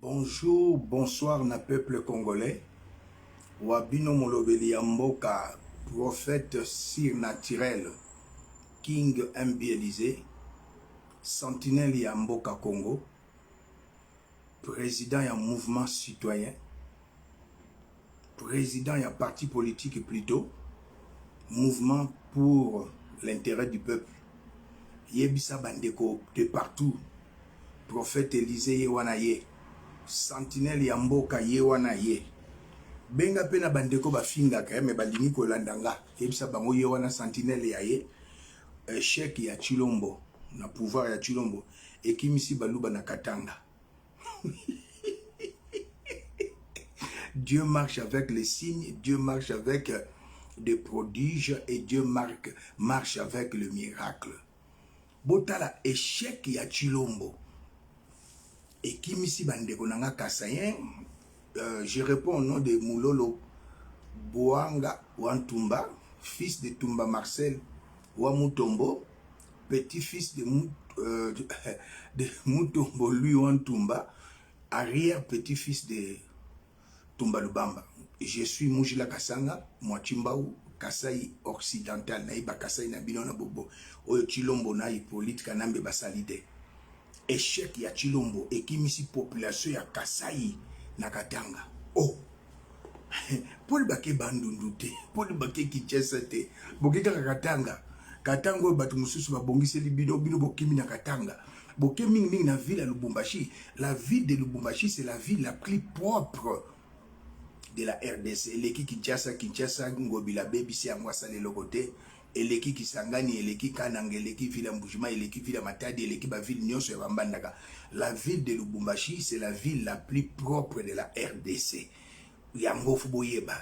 Bonjour, bonsoir na peuple congolais. Wabino molobeli ya mboka, prophète surnaturel, King Mbielize, sentinelle ya mboka Congo, président ya mouvement citoyen, président ya parti politique plutôt, mouvement pour l'intérêt du peuple. Yebisa bandeko de partout, prophète Élysée Yewanaye, sentinelle ya mboka Yewanaye. Benga pena bandeko bafinga me balingi kolandanga yebisa bango ye wana sentinelle ya ye échec ya Chilombo na pouvoir ya Chilombo ekimisi baluba na Katanga. Dieu marche avec les signes, Dieu marche avec des prodiges et Dieu marche avec le miracle. Botala échec ya Chilombo ekimisi bandeko nanga Kasayen. Je réponds au nom de Moulolo Boanga Wantumba, fils de Tumba Marcel Wamutombo, petit-fils de Mutombo lui Wantumba, arrière-petit-fils de Tumba Lubamba. Je suis Mujila Kasanga, Mwachimbaou, Kasai occidental, Naïba Kasai Nabinona Bobo, Oyo Chilombo na Hippolyte Kanambe Basalide. Échec ya Chilombo et qui misi population ya Kasai na Katanga. Oh, Paul Bake bandundu te, Paul Bake Kinshasa te, bokeka Katanga. Katanga batu mususu babongiseli bino bokimi na Katanga. Bokemi mingi na ville à Lubumbashi. La ville de Lubumbashi, c'est la ville la plus propre de la RDC. Eleki Kinshasa, Ngobila Baby, c'est à moi ça le côté. Eleki Kisangani, Eleki Kanang, Eleki Villa Mbujima, Eleki Villa Matadi, Eleki ba ville Nyonso ya Bambandaka. La ville de Lubumbashi, c'est la ville la plus propre de la RDC. Yango Fuboyeba,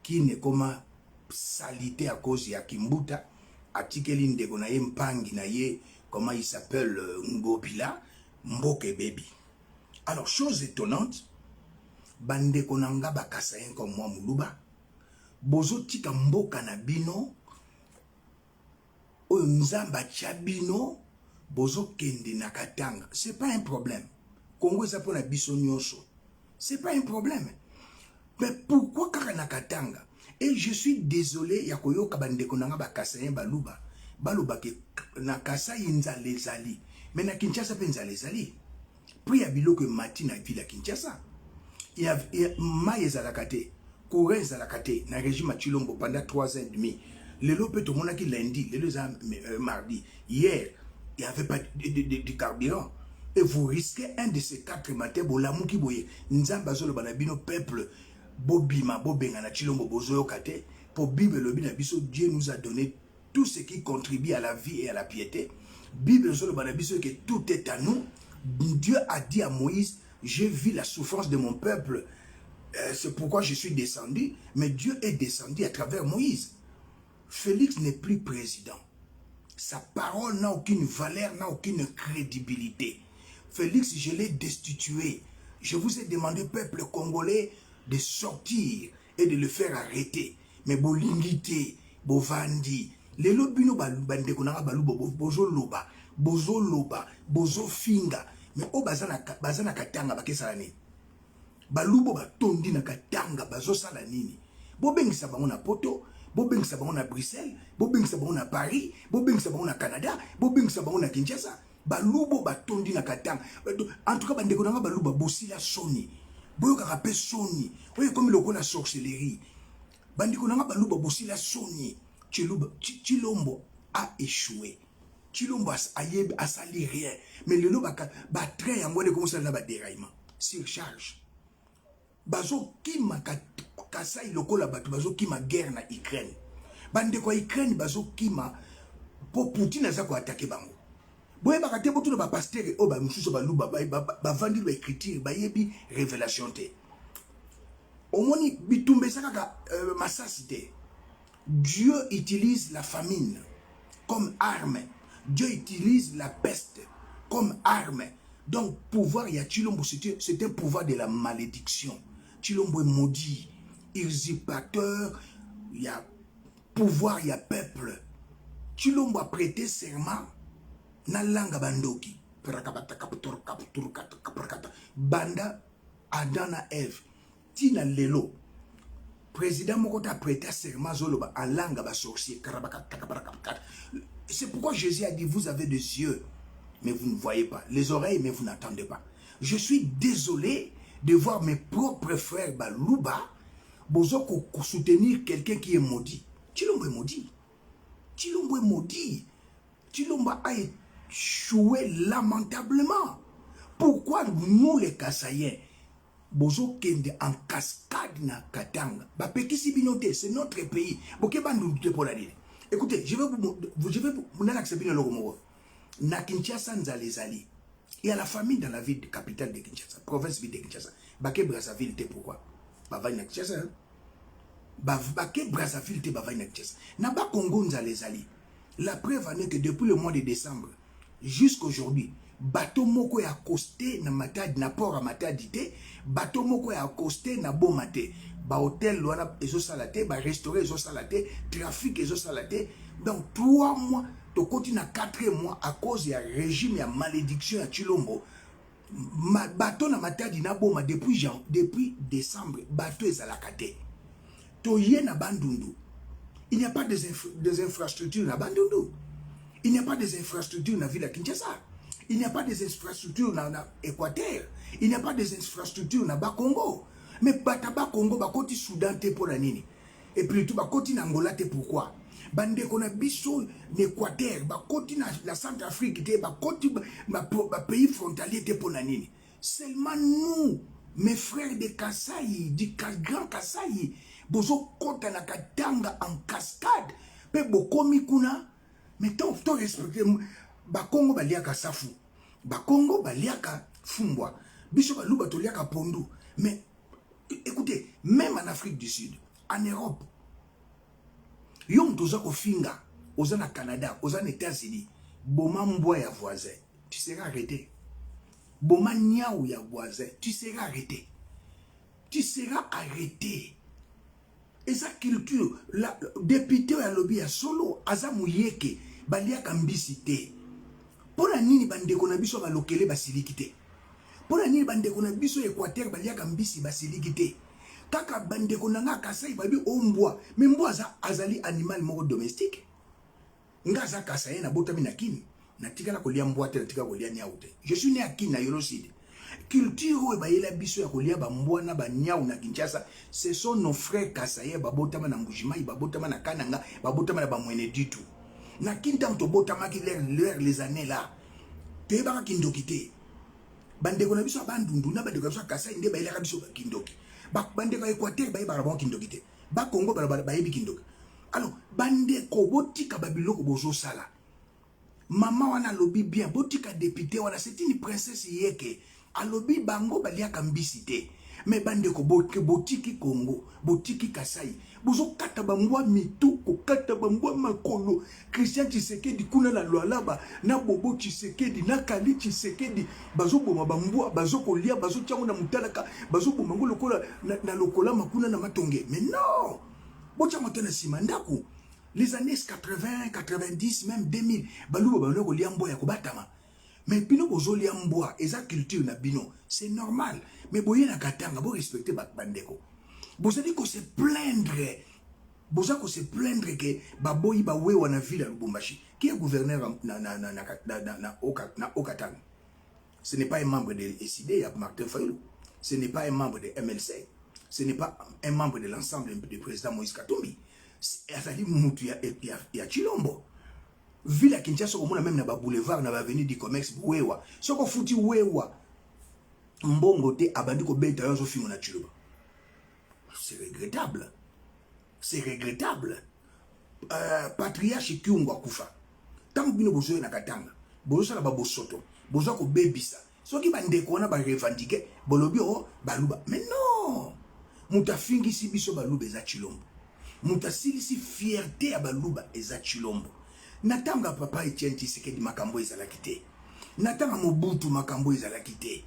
qui ne comme salité à cause ya Kimbuta, atikeli ndeko na ye mpangi na ye, comment il s'appelle, Ngobila, Mboke Baby. Alors, chose étonnante, bandeko nanga bakasayen comme moi Muluba, bozo tika mboka na bino, oyo nzamba chabino, bozo kende na Katanga. C'est pas un problème. Congo ça pour la biso nyonso. C'est pas un problème. Mais pourquoi kaka na Katanga? Et je suis désolé ya koyoka bandeko nanga bakasayen baluba. Baluba ke na Kasai nzale zali. Mais na Kinshasa pe nzale zali. Puis ya biloko mati na ville ya Kinshasa. Il y a maïe zalakate, courant zalakate, na régime Chilombo pendant 3 ans et demi. Le lot peut tout le monde qui lundi, le lot mardi. Hier, il n'y avait pas de carburant. Et vous risquez un de ces 4 matins, bolamou ki boye, nzambazolo banabino peuple, bobima, bobenga na Chilombo bozoyo kate, pour Bible le binabiso, Dieu nous a donné tout ce qui contribue à la vie et à la piété. Bible solo banabiso que tout est à nous. Dieu a dit à Moïse, j'ai vu la souffrance de mon peuple, c'est pourquoi je suis descendu, mais Dieu est descendu à travers Moïse. Félix n'est plus président. Sa parole n'a aucune valeur, n'a aucune crédibilité. Félix, je l'ai destitué. Je vous ai demandé, peuple congolais, de sortir et de le faire arrêter. Mais bolingité, bovandi, les lobino bandeko na balubo bozo loba, bozo finga. Mais au bazana Katanga bakesala nini? Balubo batondi na Katanga bazo sala nini? Bobengisa bango na Poto, bobengisa bango na Bruxelles, bobengisa bango na Paris, bobengisa bango na Canada, bobengisa bango na Kinshasa. Balubo batondi na Katanga. En tout cas bandeko na baluba bosila soni. Boyoka kape soni. Oye comme loko na sorcellerie. Bandeko na baluba bosila soni. Chilombo a échoué. Chilombo a sali rien. Mais le lot va très en mode comme ça là déraillement. Surcharge. Bazo kima Kasai lokola batu bazo kima guerre na Ukraine. Bande ko Ukraine bazo kima po Poutine aza ko attaquer bango. Boye bakate botu na ba pasteur o ba mususu ba luba ba vandi ba écriture ba yebi révélation te. Omoni bitumbe saka masasite. Dieu utilise la famine comme arme. Dieu utilise la peste comme arme. Donc, pouvoir, il y a Chilombo, c'est un pouvoir de la malédiction. Chilombo est maudit, usurpateur, il y a pouvoir, il y a peuple. Chilombo a prêté serment na langa bandoki. Banda Adam na Eve tina lelo président moko ta prêté serment zoloba en langue ba sorcier. C'est pourquoi Jésus a dit vous avez des yeux mais vous ne voyez pas, les oreilles mais vous n'entendez pas. Je suis désolé de voir mes propres frères baluba bozo soutenir quelqu'un qui est maudit. Chilombo est maudit. Chilombo est maudit. Chilombo a échoué lamentablement. Pourquoi nous les Kassaïens bozo kende en cascade na Katanga ba pekisi binote, c'est notre pays. Boke bandu pour la dire. Écoutez, je vais vous accepter le logo na Kinshasa nzalezali. Il y a la famille dans la ville de capitale de Kinshasa, province ville de Kinshasa. Baké Brazzaville te pourquoi? Bavaille na Kinshasa. Baké Brazzaville te bavaille na Kinshasa. Na ba Congo nzalezali. La preuve en est que depuis le mois de décembre jusqu'à aujourd'hui, bateau moko ya accosté na matadi na port à matadi te, bateau moko ya accosté na bomate, ba hôtel loana ezo salate, ba restaurant ezo salate, trafic ezo salate. Donc 3 mois, to continue na 4 mois à cause ya régime ya malédiction ya Chilombo. Bateau na matadi na boma depuis décembre, bateau ezalaka te. To ye na Bandundu. Il n'y a pas des infrastructures na Bandundu. Il n'y a pas des infrastructures na ville à Kinshasa. Il n'y a pas des infrastructures dans l'Équateur. Il n'y a pas des infrastructures dans le Congo. Mais Bataba Congo, Bakoti Soudan, te pour la nini. Et puis tout, Bakoti Angola, te pourquoi? Bande qu'on a biso l'Équateur, Bakoti la Centrafrique, te Bakoti pays frontalier, te pour la nini. Seulement nous, mes frères de Kasaï, du Grand Kasaï, Bozo Kota na Katanga en cascade, Pe Bokomi Kuna, mais tant respecter. Bakongo baliaka safu, Bakongo baliaka fumbwa, biso baluba toliaka pondu. Mais écoutez, même en Afrique du Sud, en Europe, yom toza ko finga, oza na Canada, oza na États-Unis, boma mboa ya voisin, tu seras arrêté. Boma niaou ya voisin, tu seras arrêté. Tu seras arrêté. Et sa culture, la député ya lobby ya solo, azamu yeke, baliaka mbisite. Pona nini bandeko na biso balokele basiliki te? Pona nini bandeko na biso Équateur baliaka mbisi basiliki te? Kaka bandeko na nga Kasai babi ombwa, mais mbwa azali animal moko domestique. Nga za Kasai na botami na Kini, na tikala kolia mbwa te, na tikala kolia niaou te. Je suis né à Kini na Yoloside. Culture bayela biso ya kolia ba mbwa na ba niaou na Kinshasa, ce sont nos frères Kasai babotama na Mbujimai, babotama na Kananga, babotama na ba Mwene du tout. Na kintam to botamaki les années là. Te baka kindoki te. Bandeko na biso abandundu na bandeko na biso Kasai nde bayela biso kindoki. Bandeko Équateur bayeba ba kindoki te. Ba Congo bayebi kindoki. Alors bandeko botika babiloko bozo sala. Maman wana lobi bien botika député wana c'est une princesse yeke. Alobi bango baliaka mbisi te. Mais bandeko botiki Congo, botiki Kasai. Bozo kata bambwa mitu, ko kata bambwa makolo. Christian Tshisekedi kuna la Lualaba, na Bobo Tshisekedi, na Kali Tshisekedi. Bazo boma bambwa, bazo kolia, bazo tiango na mutalaka, bazo boma ngo lokola na lokola makuna na matonge. Mais non! Bocha motena simandaku. Les années 80, 90, même 2000, baluba bano kolia mbo ya kobatama. Mais bino bozolia mboa, eza culture na bino, c'est normal. Mais boye na Katanga, bo respecter bandeko. Bozali ko se plaindre. Boza ko se plaindre que baboyi ba wewa na ville à Lubumbashi. Qui est gouverneur na Okatanga? Ce n'est pas un membre de SID, il y a Martin Fayulu. Ce n'est pas un membre de MLC. Ce n'est pas un membre de l'ensemble du président Moïse Katumbi. Azali mutu ya Chilombo. Ville à Kinshasa, on a même na ba boulevard, na ba avenue du commerce, wewa. Soko futi wewa. Mbongo te abandi ko beta yo so fingo na Chiloba. C'est regrettable. C'est regrettable. Patriarche Kyungwa kufa. Tant bino bozo na Katanga. Bozo sala ba bosoto. Bozo ko bebisa. Soki bandeko na ba revendiquer, bolobi o baluba. Mais non. Muta fingi si biso baluba eza Chilombo. Muta si fierté ya baluba eza Chilombo. Natanga papa Etienne Tshisekedi makambo ezalaki te. Natanga Mobutu makambo ezalaki te.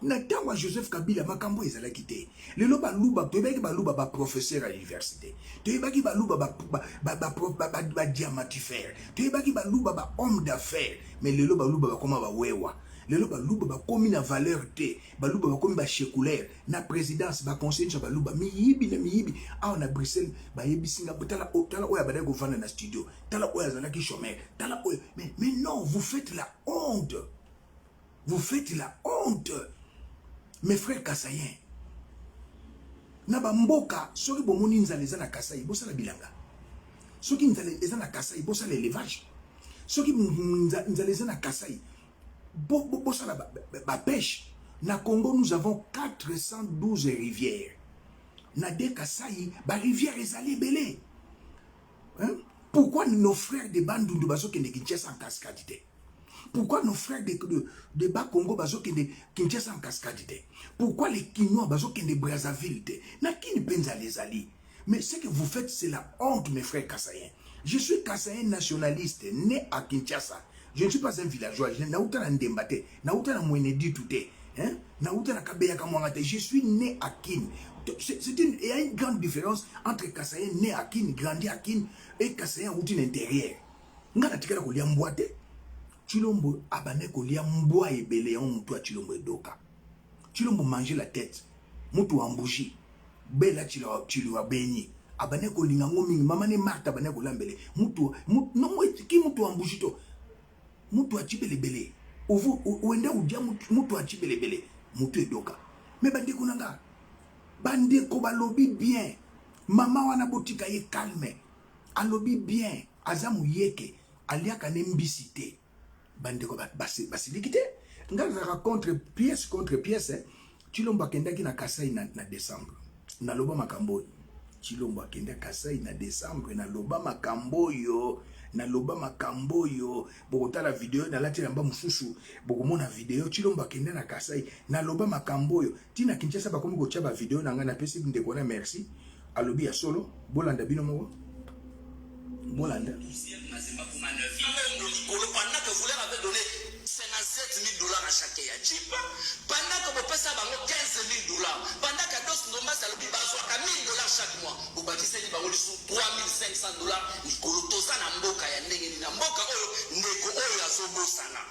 Natangwa Joseph Kabila makambo ezalaki te. Lelo baluba toyebaki baluba ba professeur à l'université. Toyebaki baluba ba diamantifère. Toyebaki baluba ba homme d'affaires. Mais lelo baluba ba koma ba wewa. lelo baluba bakomi na valeur te, baluba bakomi ba séculaire na présidence ba conseil cha baluba miyibi na miyibi awa na Bruxelles ba yebisinga tala oya bada go vanda na studio, tala oya zalaki chômeur, tala oya mais non, vous faites la honte. Vous faites la honte. Mes frères Kassaïens. Naba mboka soki bomoni nzala eza na Kasai bosala bilanga. Soki nzala eza na Kasai bosala élevage. Soki nzala eza na Kasai bosala ba pêche. Na Congo nous avons 412 rivières. Na de Kasai ba rivière ezali belé. Hein? Pourquoi nos frères de Bandundu bazokende Kinshasa en cascade? Pourquoi nos frères de Bas-Congo bazokende Kinshasa en cascade? Pourquoi les Kinois bazokende Brazzaville? Na kini penza les ali. Mais ce que vous faites, c'est la honte, mes frères Kassaïens. Je suis Kassaïen nationaliste, né à Kinshasa. Je ne suis pas un villageois. Je je suis né à Kin. Il y a une grande différence entre Kassaïen né à Kin, grandi à Kin, et Kassaïen routine intérieure. Ngana tikala kolia mboate. Chilombo abane kolia mboa ebele on mutu a Chilombo edoka. Chilombo manger la tête. Mutu ambouji. Bela chilwa benyi. Abane kolinga ngomi mama ne marta abane kolambele. Mutu no ki mutu ambouji to. Mutu a chibele bele. Ovu uende udia mutu a chibele bele. Mutu edoka. Mais bande kunanga. Bande ko balobi bien. Mama wana botika ye calme. Alobi bien. Azamu yeke. Aliaka nembisite. Bande ko basilikite. Nga contre pièce Chilombo akendaki na Kasai na décembre. Na loba makambo. Chilombo akenda Kasai na décembre na loba makambo yo. Na loba makambo yo. Bokota la vidéo na lati namba mususu. Bokomona vidéo Chilombo akenda na Kasai na loba makambo yo. Tina Kinshasa bakomi ko tshaba vidéo na nga na pesi ndeko na merci. Alobi ya solo bolanda bino moko. Bolanda. $57,000 à chaque ya chipa pendant que vous passez bango $15,000 pendant que dos nomba salobi bazwaka $1,000 chaque mois bobakiseli bango lisu $3,500 likolo toza na mboka ya ndenge ni na mboka oyo ndeko oyo azobosana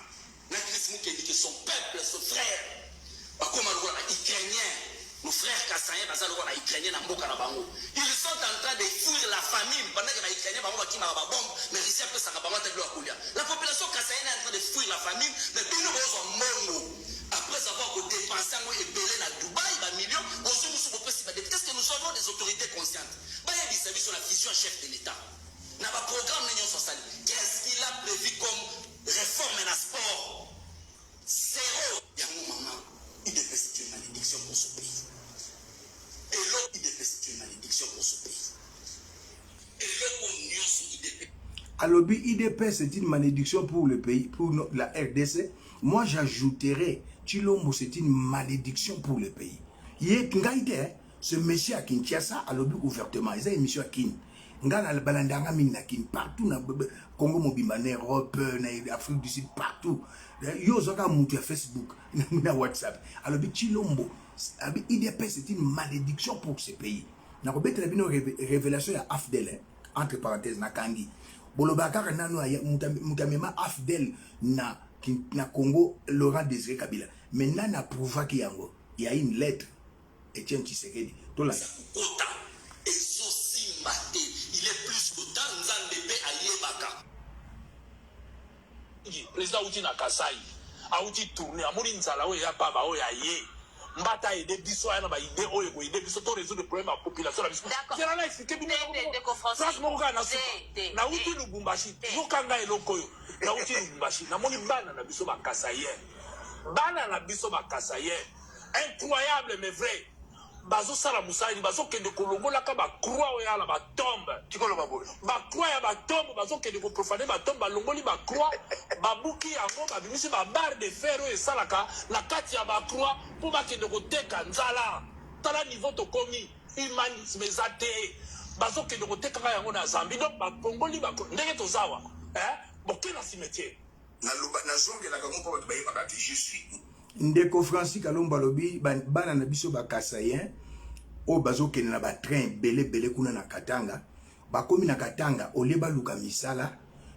na Christ mukendi que son peuple son frère bakoma lokola ba Ukrainien nos frères Kassaïens baza lokola ba Ukrainien na mboka na bango ils sont en train de fuir la famine pendant que ba Ukrainien bango bakima ba bombe mais ici après ça ba bango telo akulia la population Kassaïenne est en train de fuir la famine mais bino bozo mongo après avoir dépensé et belé na Dubaï ba millions bozo musu bopesi ba qu'est-ce que nous avons des autorités conscientes ba ya service sur la vision chef de l'État na ba programme n'yon sali qu'est-ce qu'il a prévu comme réforme na sport zéro ya maman il devait c'est une malédiction pour ce pays. Et l'autre, il devait c'est une malédiction pour ce pays. Et l'autre, Alobi IDP, c'est une malédiction pour le pays, pour la RDC. Moi, j'ajouterais, Chilombo, c'est une malédiction pour le pays. Ce monsieur à Kinshasa, Alobi ouvertement, il y a une émission à Kin. Ngana balandanga mina Kin, partout na Congo Mobimba, en Europe, en Afrique du Sud, partout. Yo zoka moutou à Facebook, na WhatsApp. Alobi Chilombo, IDP, c'est une malédiction pour ce pays. Na robete la bino révélation à Afdel, entre parenthèses, na Kangi. Bolobakar nano mutamema Afdel na Congo, Laurent Désiré Kabila. Maintenant, na prouva qu'il y a une lettre. Etienne Tshisekedi. Il est plus que dans Nzandebe Ayebaka. Président Outi na Kasai, Outi tourné, Amourin Zalaou ya Baba Oyaye. Mbata ide biso ya na ba ide oyo ko ide biso to résoudre le problème à population la biso. C'est là expliquer bien. Franchement ka na suka. Na Outi Lubumbashi, zokanga eloko yo. Na Outi Lubumbashi, na moni bana na biso ba Kasaïen. Bana na biso ba Kasaïen. Incroyable mais vrai. Bazo sala musali bazo kende kolongola ka ba croix oya la ba tombe tikolo baboyo ba croix ya ba tombe bazo kende ko profaner ba tombe balongoli ba croix babuki yango ba bimisi ba barre de fer oyo esalaka na kati ya ba croix po ba kende ko teka nzala tala niveau to komi humanisme zate bazo kende ko teka yango na Zambie donc ba kongoli ba ndenge to zawa bokena cimetière na zongela ka mo po ba yeba ka je suis Ndeko Francis Kalomba lobi bana na biso ba Kassaïen o bazo kene na ba train belé kuna na Katanga bakomi na Katanga oleba luka misala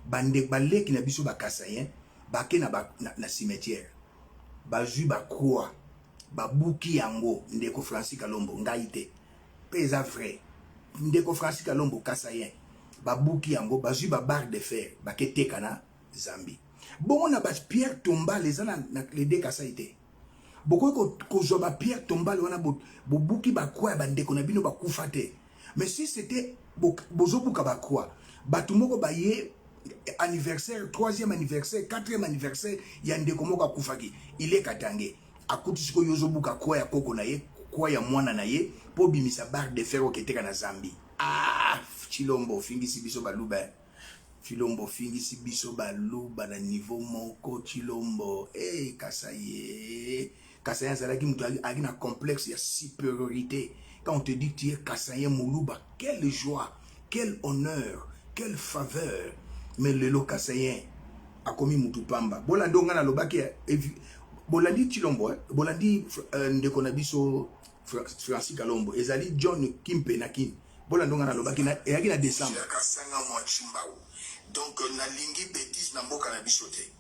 bande baleki na biso ba Kassaïen bake na cimetière bazui bakroa babuki yango ndeko Francis Kalombo ngai te pe eza vrai ndeko Francis Kalombo Kasayen babuki yango bazui ba barre de fer baketeka na Zambie bongo na ba Pierre Tombal eza na les deux Kasai te boko kozwa ba Pierre Tombal wana bobuki bakroa ya bandeko na bino bakufa te mais si c'était bozobuka bakroa bato moko baye anniversaire 3e anniversaire 4e anniversaire ya ndeko moko akufaki ile katange akuti siko yozobuka kwa ya koko na ye kwa ya mwana na ye po bimisa barre de fer oketeka na Zambie Chilombo fingisi biso baluba Chilombo fingisi biso baluba na niveau moko Chilombo Kasaye azalaki mutu aki na complexe ya supériorité quand on te dit tu es Kasaye Muluba quelle joie quel honneur quelle faveur mais lelo Kasayen akomi mutu pamba bolandi nga na lobaki bolandi Chilombo bolandi ndeko na biso Francis Kalombo ezali John Kimpe na kin bolandi nga na lobaki na eyaki na décembre kasanga mwa chimbaou donc na lingi bêtise na mboka na biso te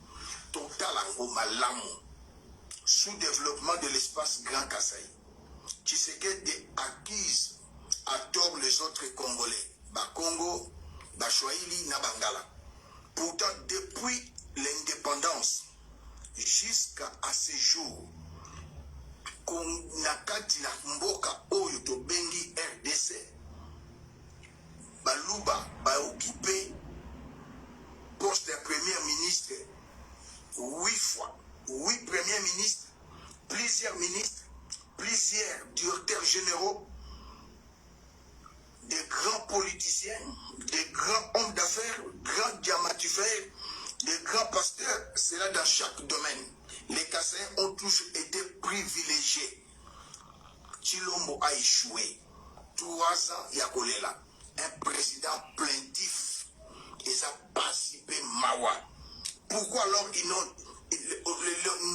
totala ngo malamu sous-développement de l'espace Grand Kasaï Tshisekedi accuse à tort les autres Congolais Congo Bashwaili na Bangala. Pourtant, depuis l'indépendance jusqu'à ce jour, nakati na mboka oyo to bengi RDC, Baluba ba occupé poste de premier ministre 8 fois, 8 premiers ministres, plusieurs ministres, plusieurs directeurs généraux, des grands politiciens, des grands hommes d'affaires, grands diamantifères, des grands pasteurs, c'est là dans chaque domaine. Les Kassaïens ont toujours été privilégiés. Chilombo a échoué. 3 ans, Yakolela. Un président plaintif. Et ça participé Mawa. Pourquoi alors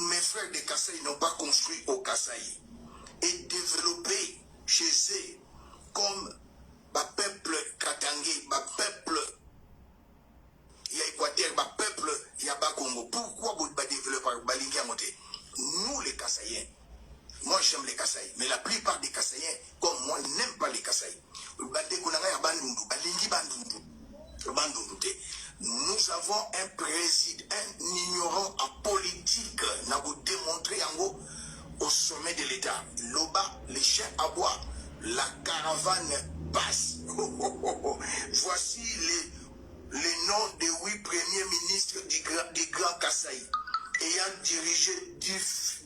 mes frères des Kassaïs n'ont pas construit au Kassaï et développé chez eux comme peuple Katangé, peuple ya Équateur, peuple ya Congo. Pourquoi vous ne développez pas nous les Kassaïens? Moi j'aime les Kassaïs, mais la plupart des Kassaïens, comme moi, n'aiment pas les Kassaïs. Nous avons un président, un ignorant en politique, n'a vous démontré au sommet de l'État. Loba, les chiens à bois, la caravane passe. Voici les noms des 8 premiers ministres du Grand Kasaï, ayant dirigé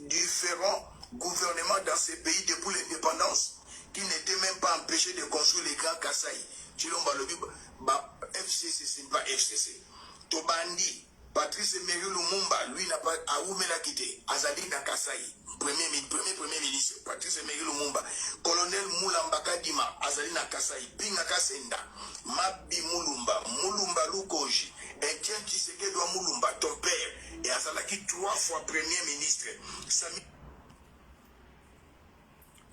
différents gouvernements dans ces pays depuis l'indépendance, qui n'étaient même pas empêchés de construire les Grands Kasaï. Chilomba Lobi, FCC, c'est pas FCC. Tobandi, Patrice Emery Lumumba, lui n'a pas à Oumela quitté. Azali na Kasaï, premier ministre, Patrice Emery Lumumba. Colonel Moulamba Kadima, Azali na Kasaï, Pinga Kasenda, Mabi Mulumba Lukoji, Etienne Tshisekedi wa Mulumba, ton père, et Azalaki 3 fois premier ministre. Sami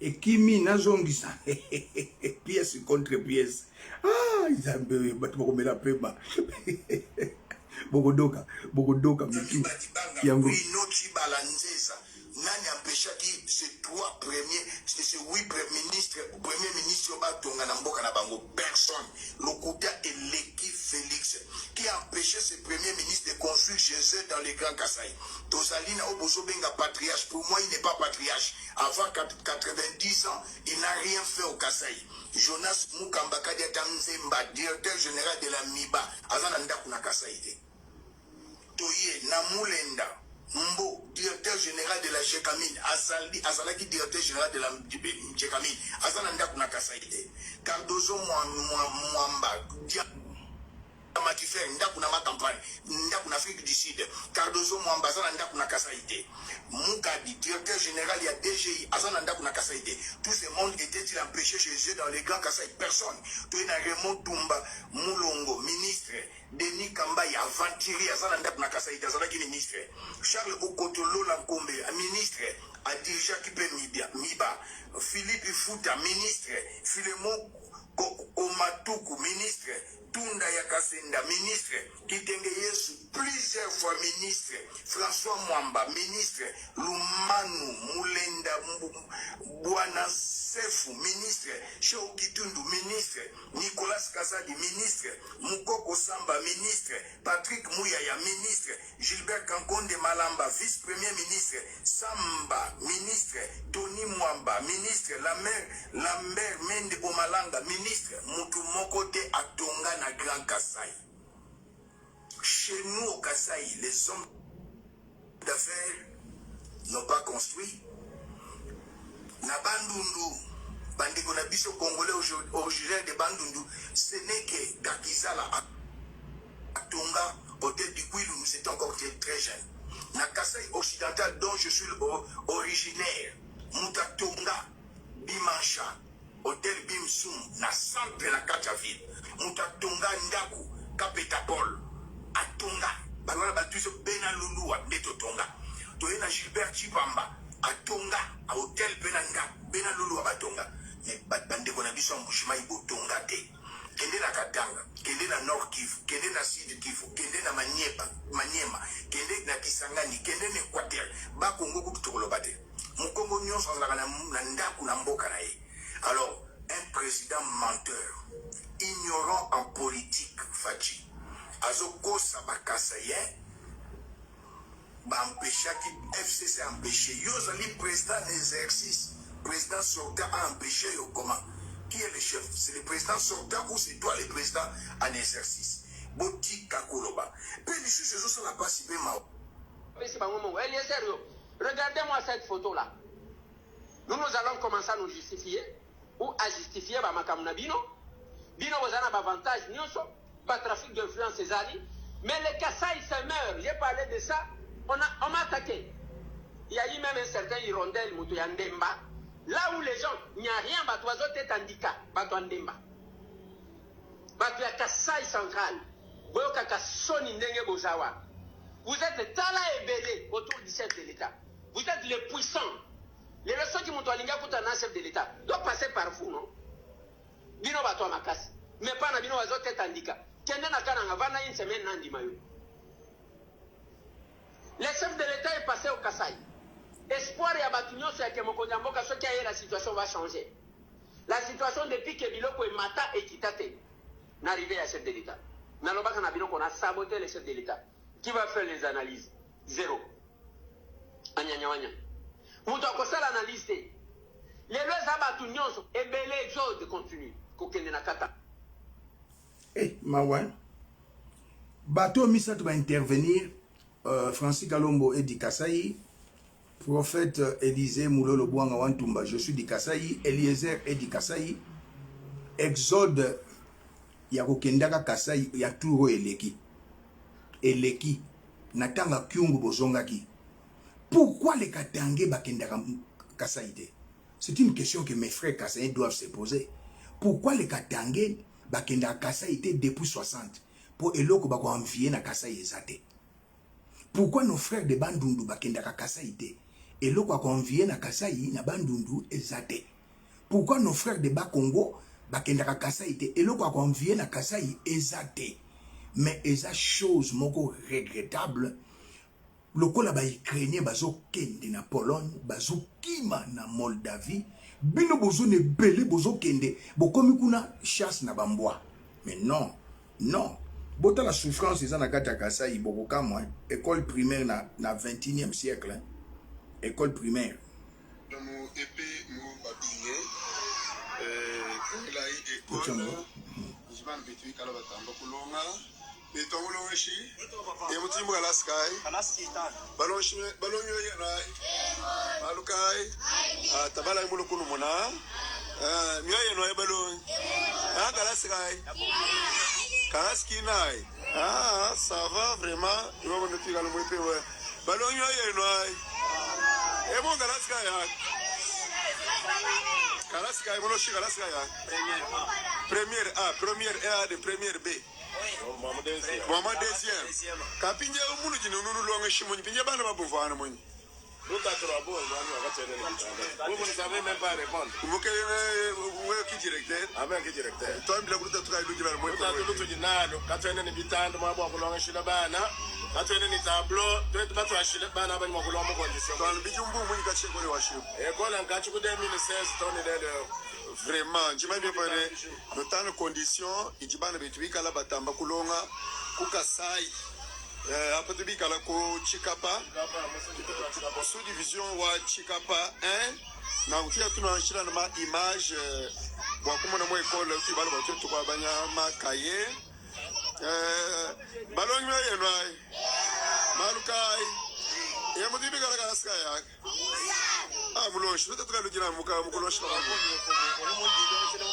et Kimi Nazongisa, pièce contre pièce. Ils ont battu pema. Bogodoka, Mitu. Yango. Nani empêchaki ces 3 premiers, ces 8 premiers ministres Batonga na mboka na bango? Personne. Lokuta et l'équipe Félix qui a empêché ces premiers ministres de construire chez eux dans les Grands Kasaï. Tosalina Oboso Benga patriarche. Pour moi, il n'est pas patriarche. Avant 90 ans, il n'a rien fait au Kasaï. Jonas Mukambaka Diatamzemba, directeur général de la MIBA, Azananda Kuna Kasaï. Toye Namulenda. Mbo, directeur général de la Jekamine, Azalaki directeur général de la Jekamine, Azananda Kuna Kasaïde, Cardozo Mwamba, Matifer, Ndakuna ma campagne, Ndakuna Afrique du Sud, Cardozo Mwamba, Azananda Kuna Kasaïde, Moukadi, directeur général, il y a DGI, Azananda Kuna Kasaïde, tout ce monde était-il empêché chez eux dans les Grands Kasaï? Personne. Tout est dans Raymond Toumba, Moulongo, ministre. Denis Kambaye, aventurier, Azananda Kuna Kasaïde, Azanaki ministre. Charles Okotolo Lankombe, ministre, a dirigé Kipe Miba. Philippe Fouta, ministre. Philemon Matuku, ministre. Tunda Yakasenda, ministre. Kitenge Yesu, plusieurs fois ministre. François Mwamba, ministre. Lumanu, Mulenda, Bwana Sefu, ministre. Shou Kitundu, ministre. Nicolas Kasadi, ministre. Mukoko Samba, ministre. Patrick Mouyaya, ministre. Gilbert Kankonde Malamba, vice-premier ministre. Samba, ministre. Tony Mwamba, ministre. Lambert Mende Omalanga, ministre. Mutu Mokote Atonga na Grand Kassai. Chez nous au Kassai, les hommes d'affaires n'ont pas construit. Na Bandundu, Bandeko na biso congolais originaire de Bandundu, ce n'est que Gakizala Atonga, hôtel du Kwilu, nous étions encore très jeunes. Na Kassai occidental dont je suis originaire, Mutatonga, Bimancha, hôtel Bimsum, na centre la Kachaville, Mutatonga Ndaku, Kapetapol, Atonga, Banana Batuso Benalulu, Netotonga, Toyena Gilbert Chipamba, Atonga, à hôtel Benanga, Benalulu à Batonga, mais Bandeko na biso Mbushima Ibotonga te. Kende na Katanga, kende na Nord Kivu, kende na Sud Kivu, kende na Maniema, kende na Kisangani, kende na Equateur, ba Congo kutokoloba te. Mukongo nyonso azalaka na ndaku na mboka na ye. Alors, un président menteur, ignorant en politique, Fachi, Azoko Sabakasaye, empêché, FCC empêché, Yozali président d'exercice, président sortant a empêché, comment? Qui est le chef? C'est le président sortant ou c'est toi le président en exercice? Boti Kakoloba. Puis les choses sont là pas si bien. Elle est sérieux. Regardez-moi cette photo-là. Nous allons commencer à nous justifier ou à justifier Makamuna Bino. Bino vous avez un avantage, pas trafic d'influence Césari. Mais les Kassai se meurent. J'ai parlé de ça. On m'a attaqué. Il y a eu même un certain Hirondelle Moutouyandemba. Là où les gens, il n'y a rien, Batoizo tête handicap, Batouandemba. Batouya Kassai central. Boyoka Kassoni Ndenge Bozawa. Vous êtes Tala et Bélé autour du chef de l'État. Vous êtes les puissants. Les leçons qui m'ont donné un chef de l'État doivent passer par vous, non? Bino Batoua Makas. Mais pas na Bino Wazo tête handicap. Kende na Kananga, Vana une semaine Nandi Mayo. Le chef de l'État est passé au Kassai. Espoir et abatunion sur Kemokodamboka, ce qui a eu la situation va changer. La situation depuis que Biloko et Mata et Kitate n'arrivait à chef de l'État. Nalobaka Nabino qu'on a saboté le chef de l'État. Qui va faire les analyses? Zéro. Anyanyawanya. Mouto akosa l'analyse. Les lois abatunion et belé exode continue. Kokende nakata. Eh, Mawan. Bateau Misat va intervenir. Francis Kalombo et di Kassai. Prophète Élisée Moulolo Bouanga Wantumba, je suis di Kassai. Eliezer et di Kassai. Exode Yakokendaka Kassai Yaturo Eleki. Eleki. Natanga Kyungu Bozongaki. Pourquoi les Katangé Bakendaka Kassai? C'est une question que mes frères Kassai doivent se poser. Pourquoi les Katangé Bakendaka Kassai depuis 60 pour Eloko Bako envier na Kassai Ezate? Pourquoi nos frères de Bandundu Bakendaka Kassai et l'autre a convié na Kassai na Bandundu Ezate? Pourquoi nos frères de Bakongo Bakendaka Kassai et l'autre a convié na Kassai Ezate? Mais eza chose moko regrettable. Loko la ba Ukrainien bazo kende na Pologne, bazo kima na Moldavie, bino bozo ne belé bozo kende, bokomi kuna chasse na bamboa. Mais non, non. Bota la souffrance eza na kata Kassai bokoka moi, école primaire na 21e siècle. Hein? École primaire. Nous épée nous babillé là école. Je m'en vais tuer kala batamba kulonga. Et ton longi et mon timbre à la sky. Ballon yo na alukai. Tabala mulo kunu mona. Mioyo no e ballon. Kala sky. Karaski nai. Ça va vraiment. Il va me tirer le moitié. Ballon yo no. Et mon Karaski ya. Karaski mono shi Karaski ya. Première A, première A de première B. Maman deuxième. Kapinja umunu jino nunu longa shimonyi pinja bana babuvana monyi. Luka turabo Vous ne savez même pas répondre. Vous qui directeur? Avec qui directeur? Toi, il a voulu te trouver le divan. Moi, je suis là. Quand on est habitant, moi, je suis là. Je suis là. Quand on est tableau, tu es là. Je suis là. Je suis là. Je suis là. Vraiment, je bien parlé. Dans tant conditions, il dit que tu es là, batamba kulonga, kukasai. Après tu es là, Chikapa, sous-division wa Chikapa 1. Na utia tunashira na image wa kumona mo école tu balo bato to kwa banya makaye balonyo yenwai malukai ya mudibi kala skaya ah muloshi tu tukalo jina muka mukuloshi na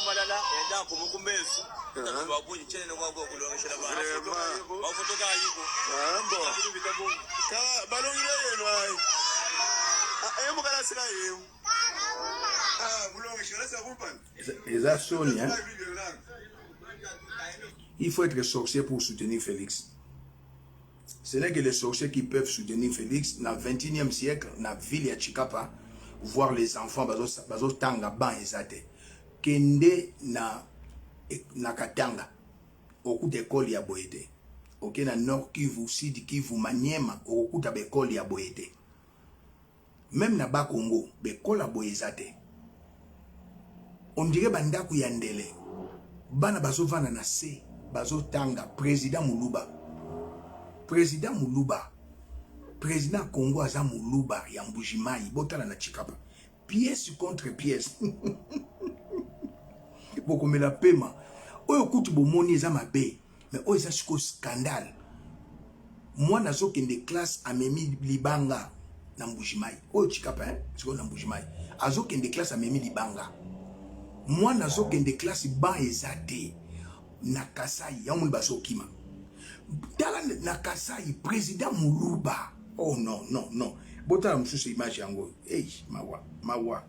malala enda kumukumbesu bakunyi chene no mwabo kulongesha ba mafoto ka yiko ambo ka balonyo yenwai ah mukala skaya Et ça sonne, hein? Il faut être sorcier pour soutenir Félix. Ce n'est que les sorciers qui peuvent soutenir Félix. Dans le 21e siècle, dans la ville de Chikapa, voir les enfants, bazo tanga ban ezate. Kende na Katanga, au coup d'école ya boyete. Ok, na Nord Kivu, Sud Kivu, Maniema, au coup d'école ya boyete. Même na Bas Congo, l'école ya boyezate. On dirait bandaku yandele. Bana bazo vana na se, bazo tanga président Muluba. Président Muluba. Président Congo aza Muluba ya Mbujimai botala na Chikapa. Pièce contre pièce. Boko me la pema. Oyo kutu bomoni eza mabe, mais oyo eza siko scandale. Moi nazo kende classe amemi libanga na Mbujimai. Oyo Chikapa hein, siko na Mbujimai. Azo kende classe amemi libanga. Moi nazo kende classe ba ezate na Kasai ya muli baso kima tala na Kasai président Muluba. Oh non non non botala msusu image yango mawa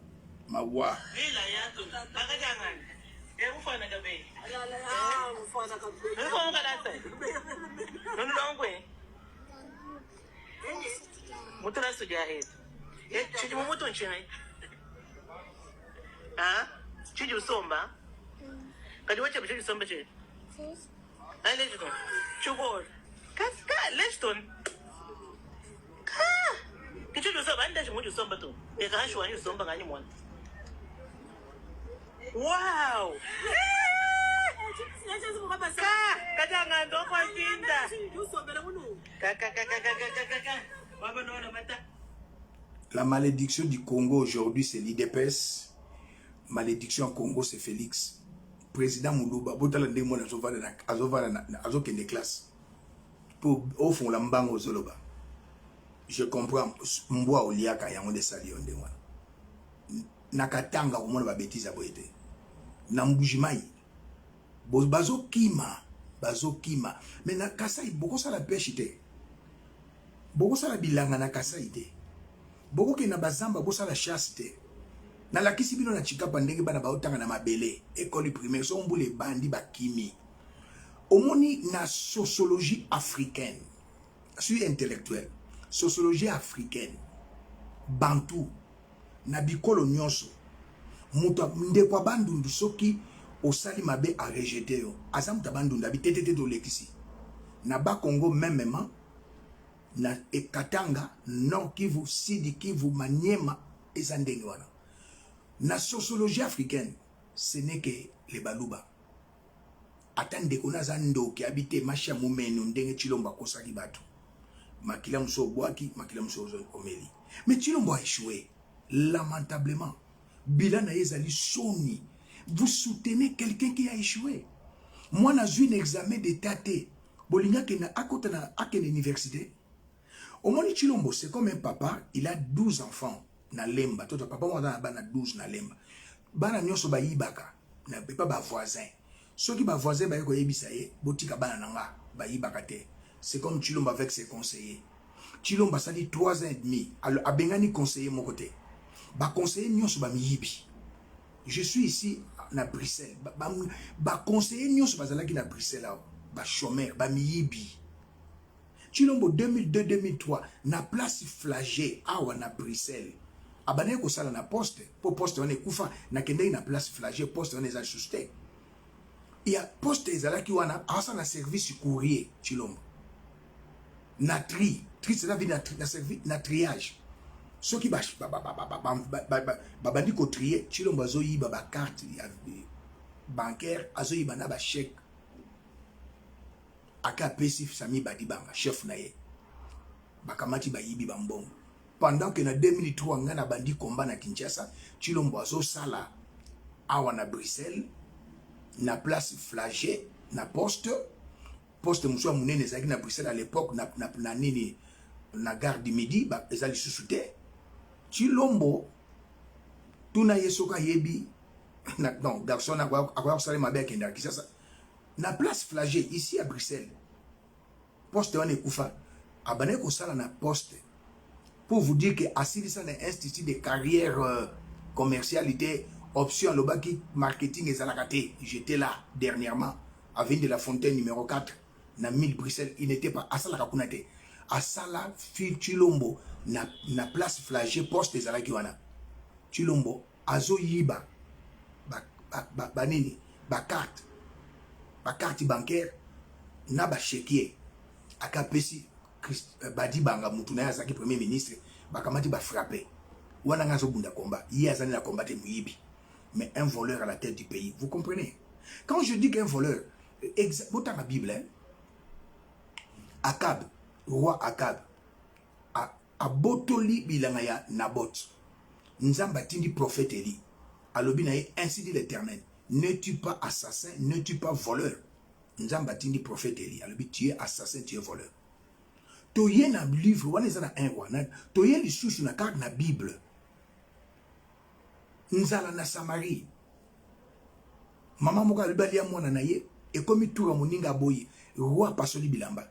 ila yato nakajangani ufana kabe ufana kabe ufana kadasa nonu longwe mutala suja head chiji muto nchini chiji usomba kadi wacha chiji usomba chiji ai lejiton chugor kaska lejiton kichiji usomba anda chiji usomba tu ekashwa ni usomba ngani mwana. Wow! La malédiction du Congo aujourd'hui, c'est l'IDPS. Malédiction au Congo, c'est Félix. Président Muluba, azokende classe. Pour au fond, l'ambango zoloba. Je comprends. Mboa oliaka yango de sali onde wana. Nakatanga kumona ba bêtise aboyete. Na Mbujimai. Bazo kima. Mais na Kasai, boko sa la pêche te. Boko sa la bilanga na Kasai te. Boko ke na bazamba, boko sa la chasse te. Na la kisibino na Chikapa ndenge bana baotanga na mabele. École primaire, so mbule bandi bakimi. Omoni na sociologie africaine. Je suis intellectuel. Sociologie africaine. Bantu. Na bikolo nyonso. Muta ndekwa bandundu soki osali mabe a rejeté yo. Asa muta bandundu abitete to lekisi. Na ba Congo mêmement na Katanga, Nord Kivu, Sud Kivu, Maniema ezandenge wana. Na sociologie africaine, ce n'est que les baluba. Atande kona zando ki habite masha mumenu ndenge Chilombo kosaki batu. Makila muso boaki, makila muso omeli. Mais Chilombo a échoué. Lamentablement, bilan na ezali soni. Vous soutenez quelqu'un qui a échoué. Moi, j'ai eu un examen d'état. Bolinga qui n'a à quelle université. Au moins, Chilombo, c'est comme un papa, il a 12 enfants. Na lemba. Toto papa, moi, na 12 na lemba. Bana nyoso ba yibaka. Na pas ba voisin. Ceux qui ba voisin, ba yoko yebisaye, botika bana nanga, ba yibaka te. C'est comme Chilombo avec ses conseillers. Chilombo, ça dit 3 ans et demi. Alors, a bengani conseiller mon côté. Ba conseiller nyonso ba miyibi. Je suis ici à Bruxelles. Ba conseiller nyonso bazalaki na Bruxelles là. Ba chômeur, ba miyibi. Chilombo 2002-2003 na place flagée awa na Bruxelles. abane ko sala na poste po poste wana ekufa na kende na place flagé poste wana eza juste ya poste ezalaki wana asa na service courrier Chilombo na tri c'est la vie na service na triage soki babandi ko trier Chilombo azoyiba ba carte bancaire azoyiba na ba chèque aka pesi Sami Badibanga chef na ye bakamati bayibi bambongo pendant que na 2003 ngana bandi combat na Kinshasa Chilombo azo sala awa na Bruxelles na place flagé na poste moussa munene zaki na Bruxelles à l'époque na nini na gare du Midi ba ezali susute Chilombo tuna yesoka yebi non garçon akwa sala mabe kenda Kinshasa na place flagé ici à Bruxelles poste wana ekufa abane ko sala na poste pour vous dire que asilisa na institut de carrière commercialité option lobaki marketing et zalakate. J'étais là dernièrement à Ville de la Fontaine numéro 4 na 1000 Bruxelles. Il n'était pas à Sala Kakunate à Sala fil Chilombo na place flagé poste ezalaki wana Chilombo azo yiba ba nini ba carte bancaire na ba chéquier akapesi Badibanga mutu na yazaki premier ministre bakamati ba frappé wana ngazo bunda combat yazani na combattre muyibi mais un voleur à la tête du pays, vous comprenez? Quand je dis qu'un voleur autant la Bible hein, Akab roi Akab a botoli bilanga ya Nabot nzamba tindi prophète Eli alobi na ye ainsi dit l'Éternel ne tue pas assassin ne tue pas voleur nzamba tindi prophète Eli alobi tu es assassin tu es voleur toye na livre wana eza na un roi toye lisusu na carte na Bible nzala na Samarie mama moko alibali ya mwana na ye ekomi tura moninga boye roi pasoli bilamba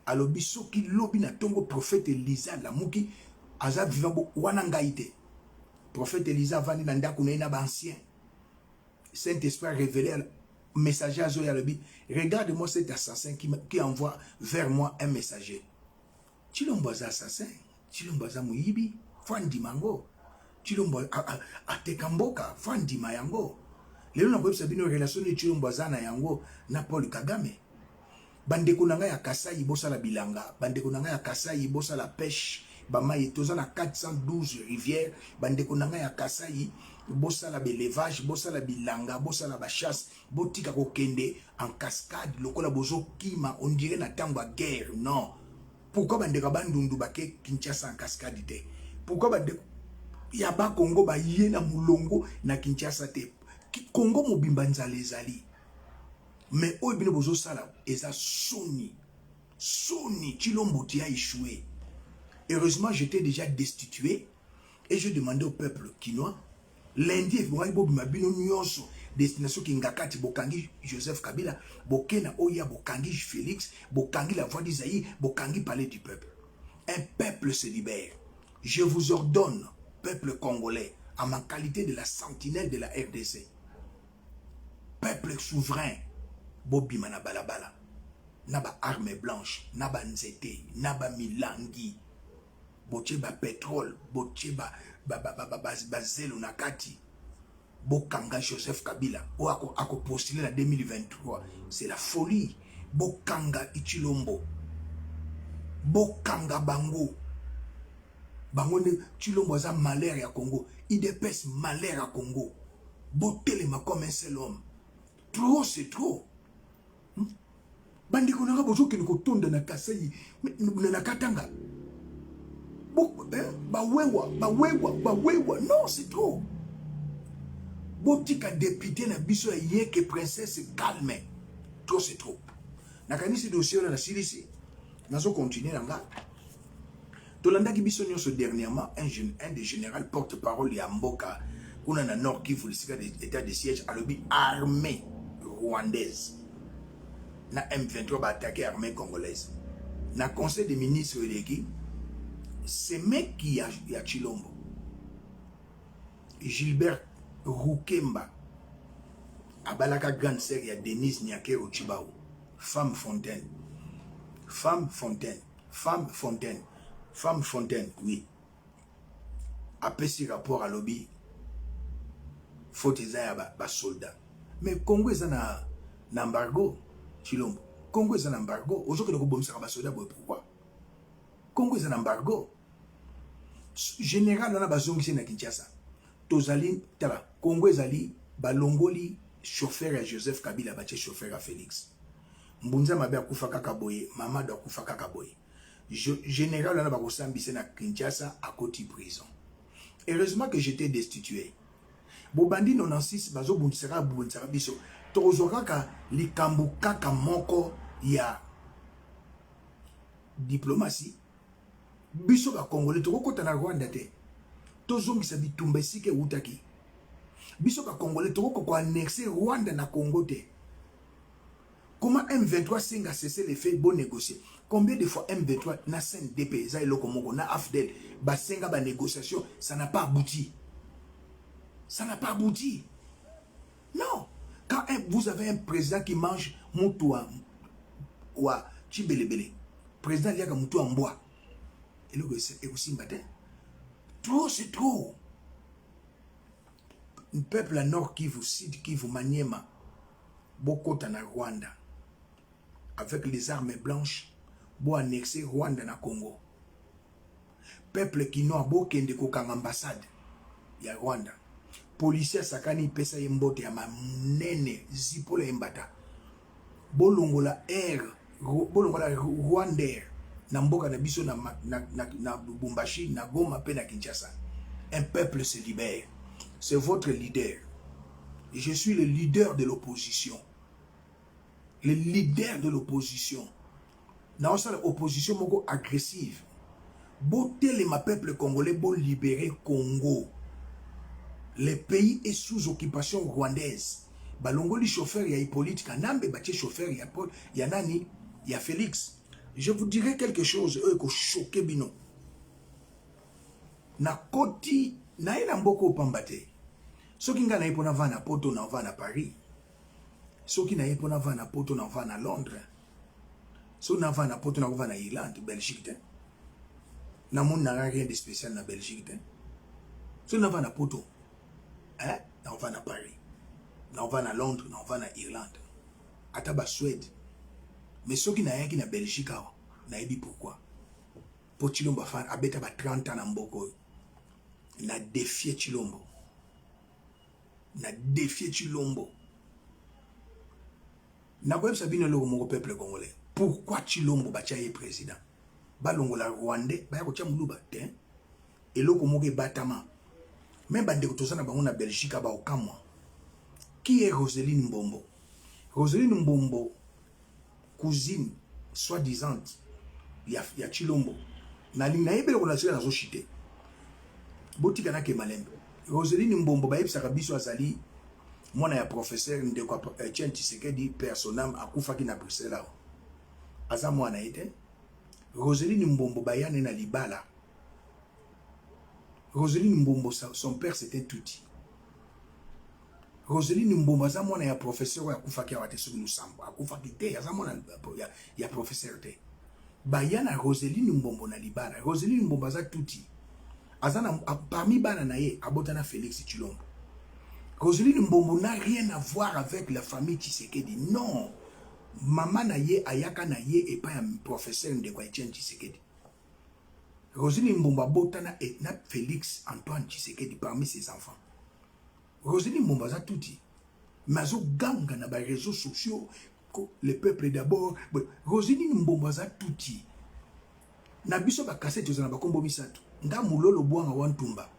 alobi soki lobi na tongo prophète Elisa la muki aza vivant bo wana ngai te prophète Elisa vandi na ndako na ye na ba ancien Saint-Esprit révélé messager à Zoya Lobi, regarde-moi cet assassin qui envoie vers moi un messager. Chilombo assassin, Chilombo muyibi, fandi mango, Chilombo atekamboka, fandi mayango. Lelo na kwebisa bino relation ni Chilombo na yango na Paul Kagame. Bandeko nanga ya Kasai bosa la bilanga, bandeko nanga ya Kasai bosa la pêche, bamaye toza na 412 rivières, bandeko nanga ya Kasai bosa la belevage, bosa la bilanga, bosa la chasse, botika kokende en cascade, lokola bozo kima, on dirait na tangwa guerre, non. Pourquoi bandeko bandundu bake Kinshasa en cascade te? Pourquoi bandeko yaba Congo ba yé na mulongo na Kinshasa te? Congo mobimba nzali ezali. Mais oyo bino bozo sala eza soni. Soni, Chilombo ti a échoué. Heureusement, j'étais déjà destitué et je demandais au peuple quinois lundi destination Kingakati Bokangi Joseph Kabila Bokena Oya Bokangi Félix Bokangi la voix d'Isaïe Bokangi palais du peuple. Un peuple se libère. Je vous ordonne, peuple congolais, à ma qualité de la sentinelle de la RDC, peuple souverain, Bobi Mana Balabala, Naba armée blanche, Naba Nzete, Naba Milangi, Bocheba pétrole, Bocheba Bazelo Nakati, Bokanga Joseph Kabila, ou ako postulé en 2023. C'est la folie. Bokanga Ichilombo, Bokanga Bango, Bango ne Chilombo za malheur ya Congo, IDPS malheur à Congo, Botelema comme un seul homme. Trop c'est trop. Bandi konanga bozo ke nikotonda na Kasai na Katanga. Bawewa, non c'est trop. Botika député na biso yé que princesse calme. Trop c'est trop. Nakanisi dossier na silisi. Nazo continuer nga. Tolanda ki biso nyonso dernièrement un des général porte-parole ya Mboka kuna na Nord Kivu l'état de siège à l'objet armée rwandaise. Na M23 ba attaquer armée congolaise. Na conseil des ministres eleki c'est mec qui a Chilombo. Gilbert Rukemba Abalaka grande sœur ya Denise Nyakero Chibao. Femme Fontaine, oui. apesi rapport à lobby faute eza ya ba soldat. Mais Congo eza na embargo Chilombo. Congo eza na embargo. Ozokende kobomisa ba soldat boy pourquoi? Congo eza na embargo. Général wana bazongisi na Kinshasa. Tozali tala Congo ezali balongoli chauffeur ya Joseph Kabila bache chauffeur ya Félix. Mbunza mabe akufa kaka boye, Mamadou akufa kaka boye. Général wana bakosambisa na Kinshasa à côté prison. Heureusement que j'étais destitué. Bobandi 96 bazo bundisaka biso. Tozokaka likambu kaka moko ya diplomatie. Biso ba Congolais tokokota na Rwanda te. Tozongisa bitumba sike utaki. Biso ba Congolais tokoko annexer Rwanda na Congo te. Comment M23 singa cessé les faits bon négocier? Combien de fois M23 na CNDP za iloko moko na AFDEL ba singa ba négociation, ça n'a pas abouti. Ça n'a pas abouti. Non. Quand vous avez un président qui mange moutoua ou chibelebele, président liaka moutoua en bois. Et le aussi matin. Trop, c'est trop. Un peuple à Nord Kivu, Sud Kivu, Maniema, Bokota na Rwanda, avec les armes blanches, bo annexer Rwanda na Congo. Peuple qui n'a beau kende kokanga ambassade ya Rwanda. Policier sakani pesa yembote ya manene zipola yembata. Bolongola air, bolongola Rwandair. Na mboka na biso na Lubumbashi, na Goma pe na Kinshasa. Un peuple se libère. C'est votre leader. Et je suis le leader de l'opposition. Le leader de l'opposition. Dans l'opposition moko agressive. Botel ma peuple congolais bo libérer Congo. Le pays est sous occupation rwandaise. Balongoli chauffeur ya Hippolyte Kanambe bache chauffeur ya Paul ya nani ya Félix. Je vous dirai quelque chose ko choqué bino. Na koti na ina mboko pambate. Soki nga na ipona vana poto na vana Paris. Soki na ipona vana poto na vana Londres. So na vana poto na vana Irlande, Belgique. Na moun na rien de spécial na Belgique. So na vana poto. Na vana Paris. Na vana Londres, na vana Irlande. Ataba Suède. Mais ceux qui n'ont pas na Belgique, n'a dit pourquoi. Pour Chilombo fan abeta ba 30 ans na mboko. Na défié Chilombo. Na défié Chilombo. Na boyeb sabine lo mo peuple congolais. Pourquoi Chilombo ba chaye président? Ba longola Rwandais, ba ko chamuluba te. Et lo ko mo ke batama. Même bande ko tosana bango na Belgique ba okamwa. Qui est Roselyne Mbombo? Roselyne Mbombo, cousine soi-disant ya Chilombo na yebele relation na zo chité botika na ke malembe. Roselyne Mbombo ba yebisaka biso azali mwana ya professeur ndeko Etienne Tshisekedi personnam akufaki na Bruxelles. Aza mwana ete Roselyne Mbombo bayane na libala. Roselyne Mbombo son père c'était Tuti. Roselyne Mbombo aza mwana ya professeur ya kufaki awate soki lusambo akufaki te aza mwana ya professeur te. Bayana Roselyne Mbombo na libala. Roselyne Mbombo aza Tuti. Azana parmi bana na ye abotana Félix Tshilombo. Roselyne Mbombo n'a rien à voir avec la famille Tshisekedi. Non. Maman na ye ayaka na ye et pas un professeur de Etienne Tshisekedi. Roselyne Mbombo abotana et na Félix Antoine Tshisekedi parmi ses enfants. Roselyne Mbombo aza Tuti. Mazo ganga na ba réseaux sociaux le peuple d'abord. Roselyne Mbombo aza Tuti. Na biso ba cassette ozana ba kombo misato. Nga mulolo bwanga wantumba.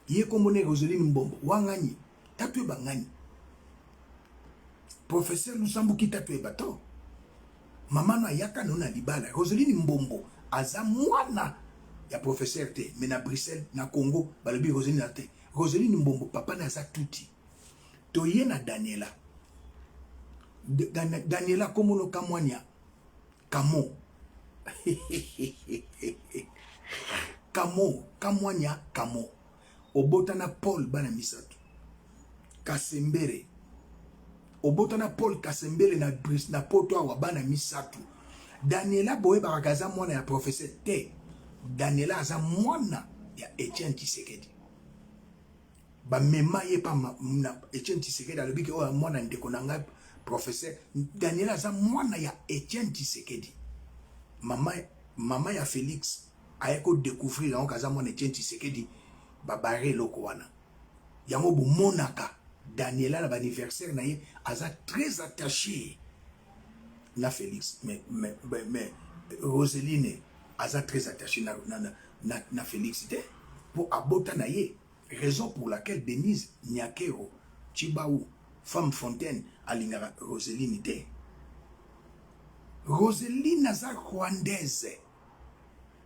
Ye kombone Roselyne Mbombo wangani. Tatwe bangani. Professeur Lusambu ki tatwe bato. Mamano ayaka nona libala. Roselyne Mbombo aza mwana ya professeur te. Mais na Bruxelles, na Congo, balobi Roselyne na te. Roselyne Mbombo papa na aza Tuti. Toye na Daniela. Daniela komono kamwanya. Kamo. Kamo. Kamwanya Kamo. Obotana Paul bana misato. Kasembere. Obotana Paul Kasembere na poto awa bana misato. Daniela boye barakaza mwana ya professeur te. Daniela aza mwana ya Etienne Tshisekedi. ba mema ye pa Etienne Tshisekedi alobi ke o mwana ndeko nanga professeur Daniela aza mwana ya Etienne Tshisekedi. Mama ya Félix aye ko découvrir yango kaza mwana Etienne Tshisekedi ba barre loko wana. Yango bo monaka Daniela na anniversaire na ye aza très attaché na Félix mais Roseline aza très attaché na Félix pour abota na ye. Raison pour laquelle Denise Nyakero Chibaou Femme Fontaine alingara Roseline te. Roseline aza rwandaise.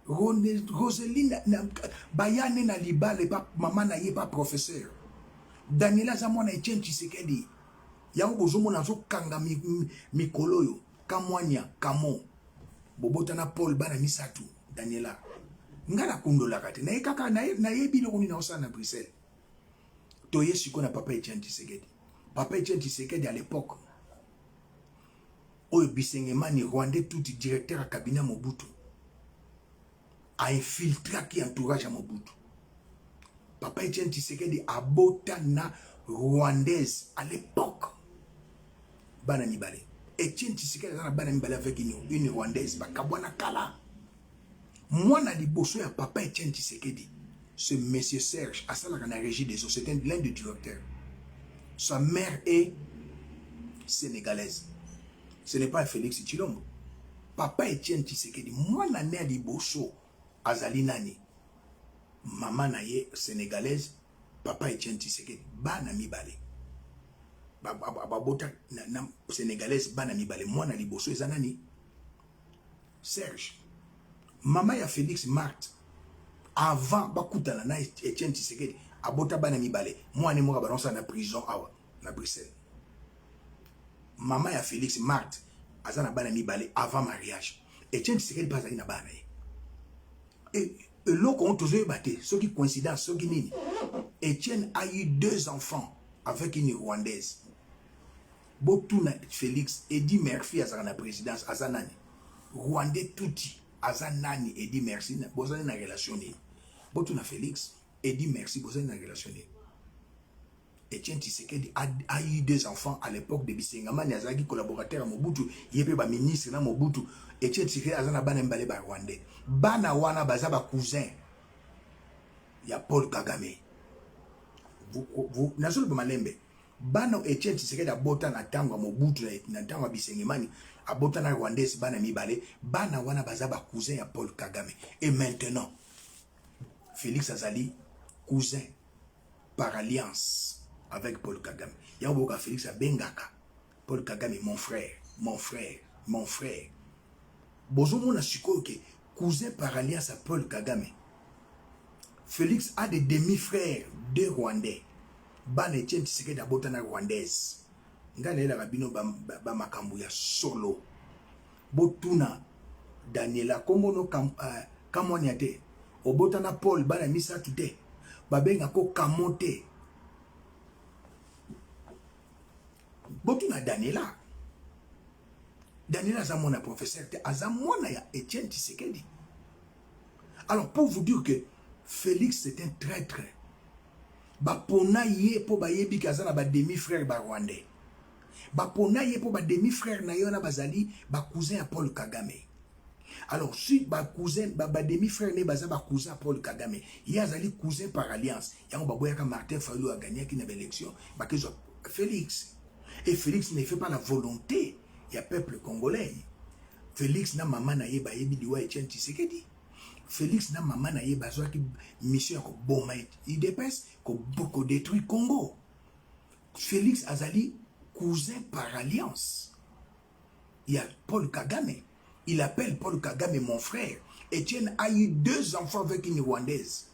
Roseline bayane na libale pa maman na ye pa professeur. Daniela aza mwana Etienne Tshisekedi. Yango bozomona zo kanga mikoloyo kamwanya kamo. Bobota na Paul bana misatu Daniela. Ngala kundola kate na kaka na yebi lokoni na osana Bruxelles. Toye siko na papa Etienne Tshisekedi. Papa Etienne Tshisekedi à l'époque oyo Bisengemani Rwandais tout directeur à cabinet Mobutu a infiltré qui entourage à Mobutu. Papa Etienne Tshisekedi a bota na rwandaise à l'époque. Bana mibale. Etienne Tshisekedi a bana mibale avec une rwandaise bakabwana kala. Mwana liboso ya papa Etienne Tshisekedi, ce monsieur Serge, à ça la régie des eaux, c'était l'un des directeurs. Sa mère est sénégalaise. Ce n'est pas Félix Tshilombo. Papa Etienne Tshisekedi, mwana né liboso azali nani. Maman naye sénégalaise, papa Etienne Tshisekedi, bana mibale. Babota na sénégalaise bana mibale, mwana liboso ezanani. Serge. Maman ya Félix Marthe avant bakutana na Etienne Tshisekedi abota bana mibale mwana moka balonsa na prison awa na Bruxelles. Maman ya Félix Marthe azana bana mibale avant mariage. Etienne Tshisekedi pas na bana et loko on toujours batté ce qui coïncidence ce qui nini. Etienne a eu 2 enfants avec une rwandaise. Botuna Félix Eddie Murphy azana na présidence azanani Rwandais touti Azanani et dit merci, vous avez une relation. Botou na Félix et dit merci, vous avez une relation. Etienne Tshisekedi a eu 2 enfants à l'époque de Bisengamani Azaki collaborateur à Mobutu, yépe ba ministre na Mobutu. Etienne Tshisekedi azana bana mbale ba Rwandais. Bana wana bazaba cousin. Ya Paul Kagame. Vous nazolo ba malembe. Bana Etienne Tshisekedi abota na tango Mobutu na tango Bisengamani. Abota na Rwandais bana mibale bana wana bazaba cousin ya Paul Kagame et maintenant Félix Azali cousin par alliance avec Paul Kagame. Yaboka Félix abengaka Paul Kagame mon frère. Bozo mona sikoyo ke cousin par alliance à Paul Kagame. Félix a des demi-frères de Rwandais. Bana Etienne Tshisekedi abota na rwandaise. Ngana ela rabino ba makambu ya solo. Botuna Daniela komono kamwanya te. Obota na Paul bana misatu te. Babenga ko kamote. Botuna Daniela. Daniela azamona professeur te azamona ya Etienne Tshisekedi. Alors pour vous dire que Félix c'est un traître. Bapona ye po bayebi kazana ba demi-frère ba Rwandais. Bapona ye po ba demi-frère na yona bazali ba cousin à Paul Kagame. Alors si ba cousin ba demi-frère ne baza ba cousin à Paul Kagame, yazali cousin par alliance. Yango baboya ka Martin Fayulu a gagné qui na élection, ba que Félix. Et Félix ne fait pas la volonté du peuple congolais. Félix na maman na ye ba yebi diwa Etienne Tshisekedi. Félix na maman na ye bazwa ki mission ko boma il dépêche ko détruit Congo. Félix azali cousin par alliance. Il y a Paul Kagame. Il appelle Paul Kagame mon frère. Etienne a eu 2 enfants avec une Rwandaise.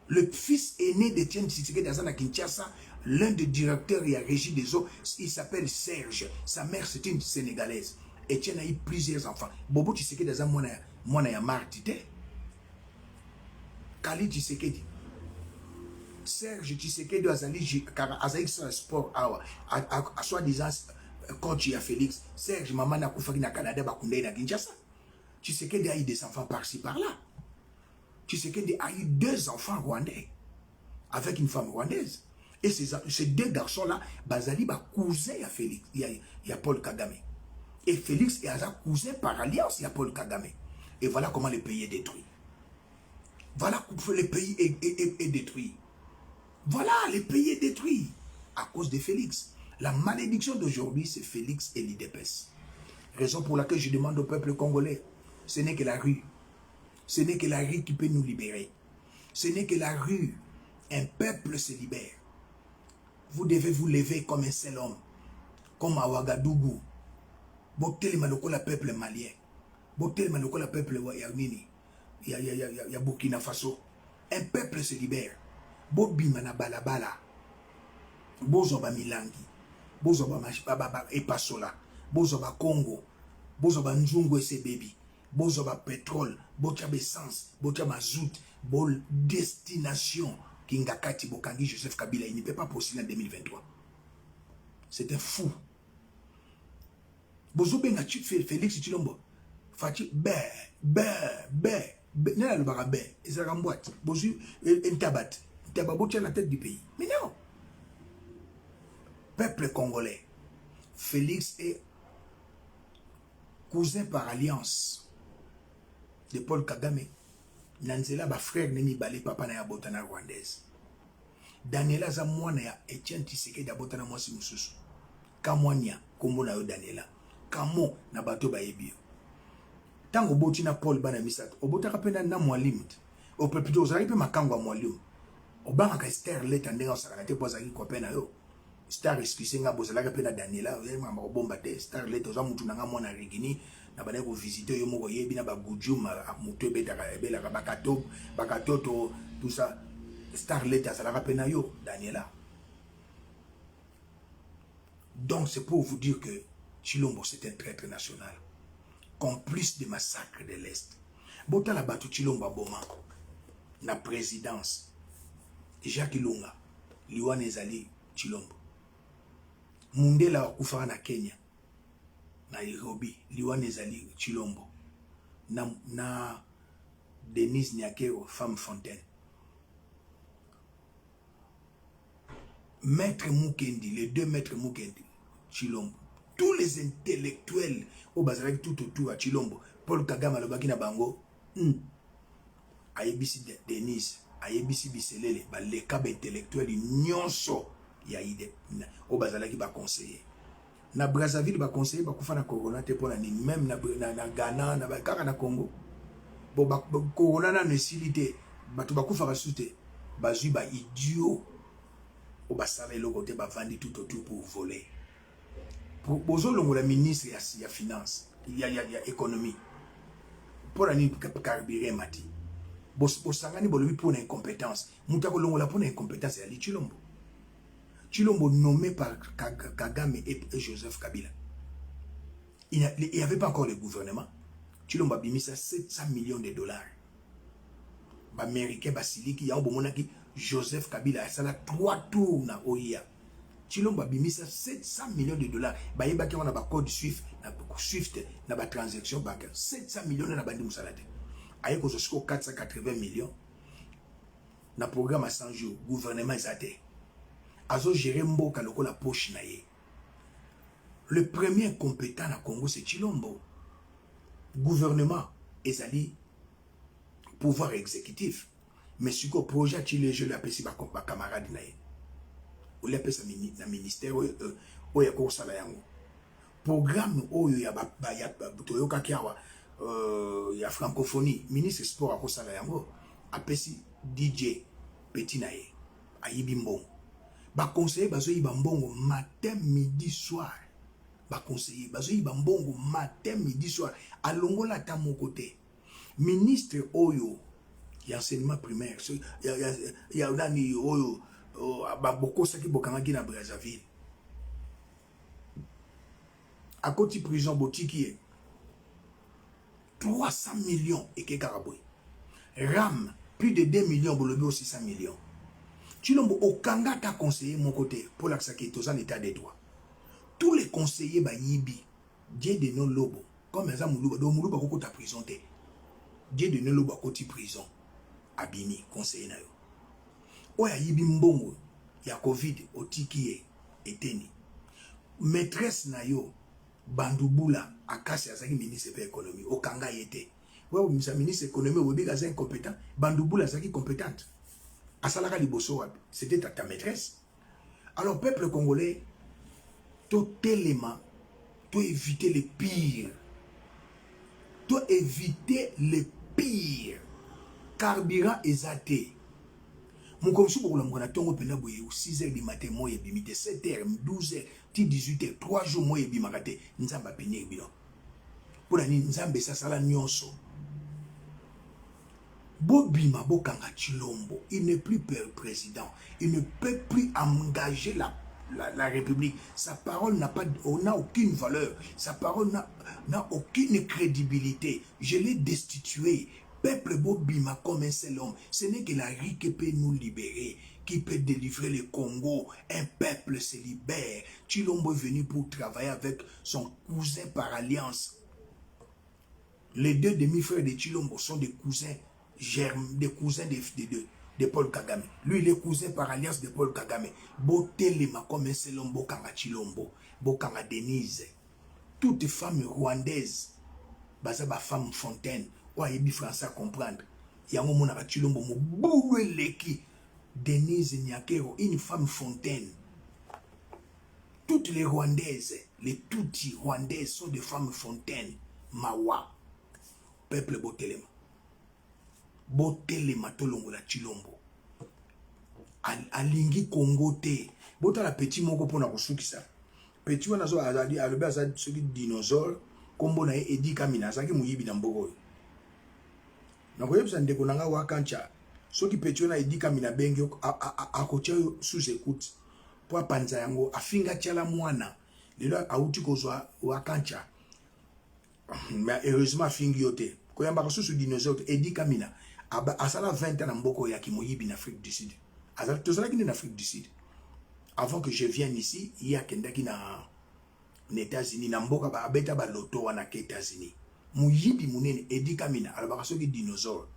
Le fils aîné d'Etienne Tshisekedi à Kinshasa, l'un des directeurs et à régie des eaux, il s'appelle Serge. Sa mère c'est une Sénégalaise. Etienne a eu plusieurs enfants. Bobo Tshisekedi à mwana ya Martite. Kali Tshisekedi. Serge Tshisekedi azali sur sport awa a soi-disant coach ya Félix. Serge maman na kufaki na Canada bakundai na Kinshasa. Tshisekedi a eu des enfants par-ci par-là. Tshisekedi a eu 2 enfants rwandais avec une femme rwandaise. Et ces deux garçons-là, Bazali, cousin à Félix, il y a Paul Kagame. Et Félix est un cousin par alliance, il y a Paul Kagame. Et voilà comment le pays est détruit. Voilà comment le pays est détruit. Voilà, le pays est détruit à cause de Félix. La malédiction d'aujourd'hui, c'est Félix et l'IDPS. Raison pour laquelle je demande au peuple congolais, ce n'est que la rue. Ce n'est que la rue qui peut nous libérer. Ce n'est que la rue. Un peuple se libère. Vous devez vous lever comme un seul homme. Comme à Ouagadougou. Botel maloko la peuple malien. Botel maloko la peuple Yagnini. Il y a Burkina Faso. Un peuple se libère. Bobima na balabala. Bozoba Milangi. Bozoba Epasola. Bozoba Congo. Bozoba Nzungu et ses bébés. Bozoba pétrole. Bozoba essence. Bozoba mazout. Bol destination. Kingakati Bokangi Joseph Kabila. Il ne peut pas postuler en 2023. C'est un fou. Bozobe na Félix Tshilombo. Fati Nena le barabé. Ils ont boîte. Bozu Ntabat. Ntababo tient la tête du pays. Mais non. Peuple congolais. Félix est cousin par alliance de Paul Kagame. Nanzela ba frère nemi balé papa na ya botana rwandaise. Daniela za mwana ya Etienne Tshisekedi da botana mwasi mususu. Kamwanya kombo na yo Daniela. Kamo na bato ba yebi. Tango boti na Paul bana misato. Obotaka pena na mwalimu. O plutôt ozali pe makango mwalimu. Obanga ka Starlet ndenga osaka te pozaki ko pena yo. Star excuse nga bozalaka pena Daniela, oyema ma bomba te Starlet oza mutu nanga mwana rigini. Na bana ko visiter yo moko yebi na ba gujuma mutu betaka ebela ka bakatoto tout ça Starlet azalaka pena yo Daniela. Donc c'est pour vous dire que Tshilombo c'est un traître national, complice des massacres de l'Est. Bota la batu Tshilombo Boma na présidence Jacques Lunga liwa nezali Tshilombo. Mundela wakufaka na Kenya Nairobi liwa nezali Tshilombo na Denise Nyakero femme Fontaine. Maître Mukendi, les deux maîtres Mukendi, Tshilombo. Tous les intellectuels au Bazarek tout autour à Tshilombo, Paul Kagame alobaki na bango, ayebisi Denise, ayebisi Biselele, les câbles intellectuels nyonso ya ide au Bazarek ba conseiller. Na Brazzaville ba conseiller ba kufa na corona te pona ni même na Ghana na ba kaka na Congo. Bo ba corona na nesilité, ba to ba kufa ba sute, ba zui ba idiot. Au basala le côté ba vandi tout autour pour voler. Bozo longo la ministre ya finance, il y a économie. Pour la carburé mati. Bosangani bolobi pour une incompétence. Moutako longo la pour une incompétence ya Tshilombo. Tshilombo nommé par Kagame et Joseph Kabila. Il n'y avait pas encore le gouvernement. Tshilombo a bimisa 700 millions de dollars. Américain basiliki ya obomonaki Joseph Kabila a sala 3 tours na OIA. Tshilombo a bimisa 700 millions de dollars. Bayebaki wana ba code Swift na ba transaction bancaire 700 millions na bandi musalate. Aye ko jusqu'au 480 millions. Na programme à 100 jours gouvernement ezate. Azo gérer mboka lokola poche na ye. Le premier compétent na Congo c'est Tshilombo. Gouvernement ezali pouvoir exécutif. Mais si le projet Tshilé, je l'appelle si ma camarade na ye. Ou l'appelle ça na ministère ou ya ko sala yango. Programme oyo ya toyoka kiawa ya francophonie, ministre sport a ko sala yango, appelle si DJ Petit na ye. Ayibi mbongo. Ba conseiller bazo yiba mbongo matin midi soir. Ba conseiller bazo yiba mbongo matin midi soir. Alongola ta mon côté. Ministre oyo ya enseignement primaire, ya nani oyo baboko saki bokangaki na Brazzaville. À côté prison botiki 300 millions et que Karaboy. RAM plus de 2 millions bolobi 600 millions. Tshilombo okanga ta conseiller mon côté pour l'accès tous en état de droit. Tous les conseillers ba yibi Dieu de non lobo comme ça muluba do muluba koko ta prison te. Dieu de non lobo koti prison. Abimi conseiller na yo. oya yibi mbongo ya Covid otiki eteni maîtresse na yo Bandubula akasi azaki ministre de l'économie okanga yete ouais misa ministre de l'économie obi gaza incompétent Bandubula azaki compétente asalaka liboso wapi c'était ta maîtresse. Alors peuple congolais tout élément to éviter le pire, to éviter le pire. Carburant exaté. Mon comme si pour l'homme tongo pena boye 6h du matin moi et bimite 7h 12h 18h 3 jours moi et bimakate nzamba pene bino. Pour la nzambe ça sala nyonso. Bobima Bokanga Chilombo, il n'est plus président, il ne peut plus engager la République. Sa parole n'a aucune valeur, sa parole n'a aucune crédibilité. Je l'ai destitué. Peuple Bobima comme un seul homme. Ce n'est que la RIC qui peut nous libérer, qui peut délivrer le Congo. Un peuple se libère. Chilombo est venu pour travailler avec son cousin par alliance. Les deux demi-frères de Chilombo sont des cousins. Des cousins de Paul Kagame. Lui, il est cousin par alliance de Paul Kagame. Botelema comme un seul homme, Bokanga Chilombo, Bokanga Denise. Toutes femmes rwandaises, Bazaba femme fontaine, Ouayebi français à comprendre. Yango Monaka Chilombo, Mouboulou Leki, Denise Nyakero, une femme fontaine. Toutes les rwandaises, les Tutsi rwandaises sont des femmes fontaines. Mawa, peuple Botelema. Botelema tolongo la Chilombo alingi Congo te bota la petit moko pona kosukisa petit wana zo azali alobe azali soki dinosaure kombo na Edi Kamina azaki muyibi na mboko na koyebisa ndeko nanga wakancha soki petit wana Edi Kamina bengi akotia sous écoute po panza yango afinga tiala mwana lelo auti kozwa wakancha mais heureusement afingi yote koyamba sous dinosaure Edi Kamina asala 20 ans en Mboko ya Kimoyibi en Afrique du Sud. Asala tozalaki en Afrique du Sud. Avant que je vienne ici, il y a kendaki na États-Unis na Mboka ba abeta ba loto wana ke États-Unis. Muyibi munene Edi Kamina alors soki dinosaure.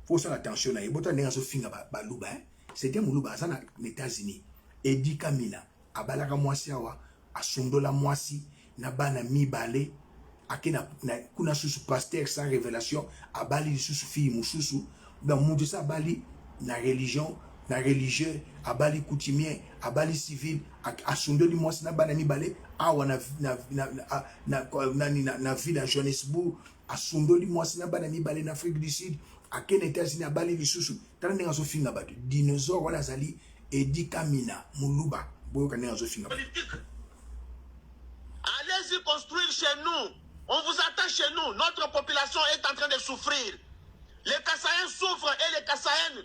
Faut faire attention na yebota ndenga so finga ba luba c'était muluba asana na États-Unis. Edi Kamina abalaka mwasi awa asondola mwasi na bana mibale akena kuna susu pasteur sans révélation abali susu fille mususu dans monde ça abali na religion na religieux abali coutumier abali civil asondoli mwasi na bana mibale awa na ville à Johannesburg asondoli mwasi na bana mibale na Afrique du Sud akena États-Unis abali lisusu tana ndenga so finga batu dinosaure wana zali Edi Kamina muluba boyo kanenga so finga allez-y construire chez nous. On vous attend chez nous. Notre population est en train de souffrir. Les Kassaïens souffrent et les Kassaïennes,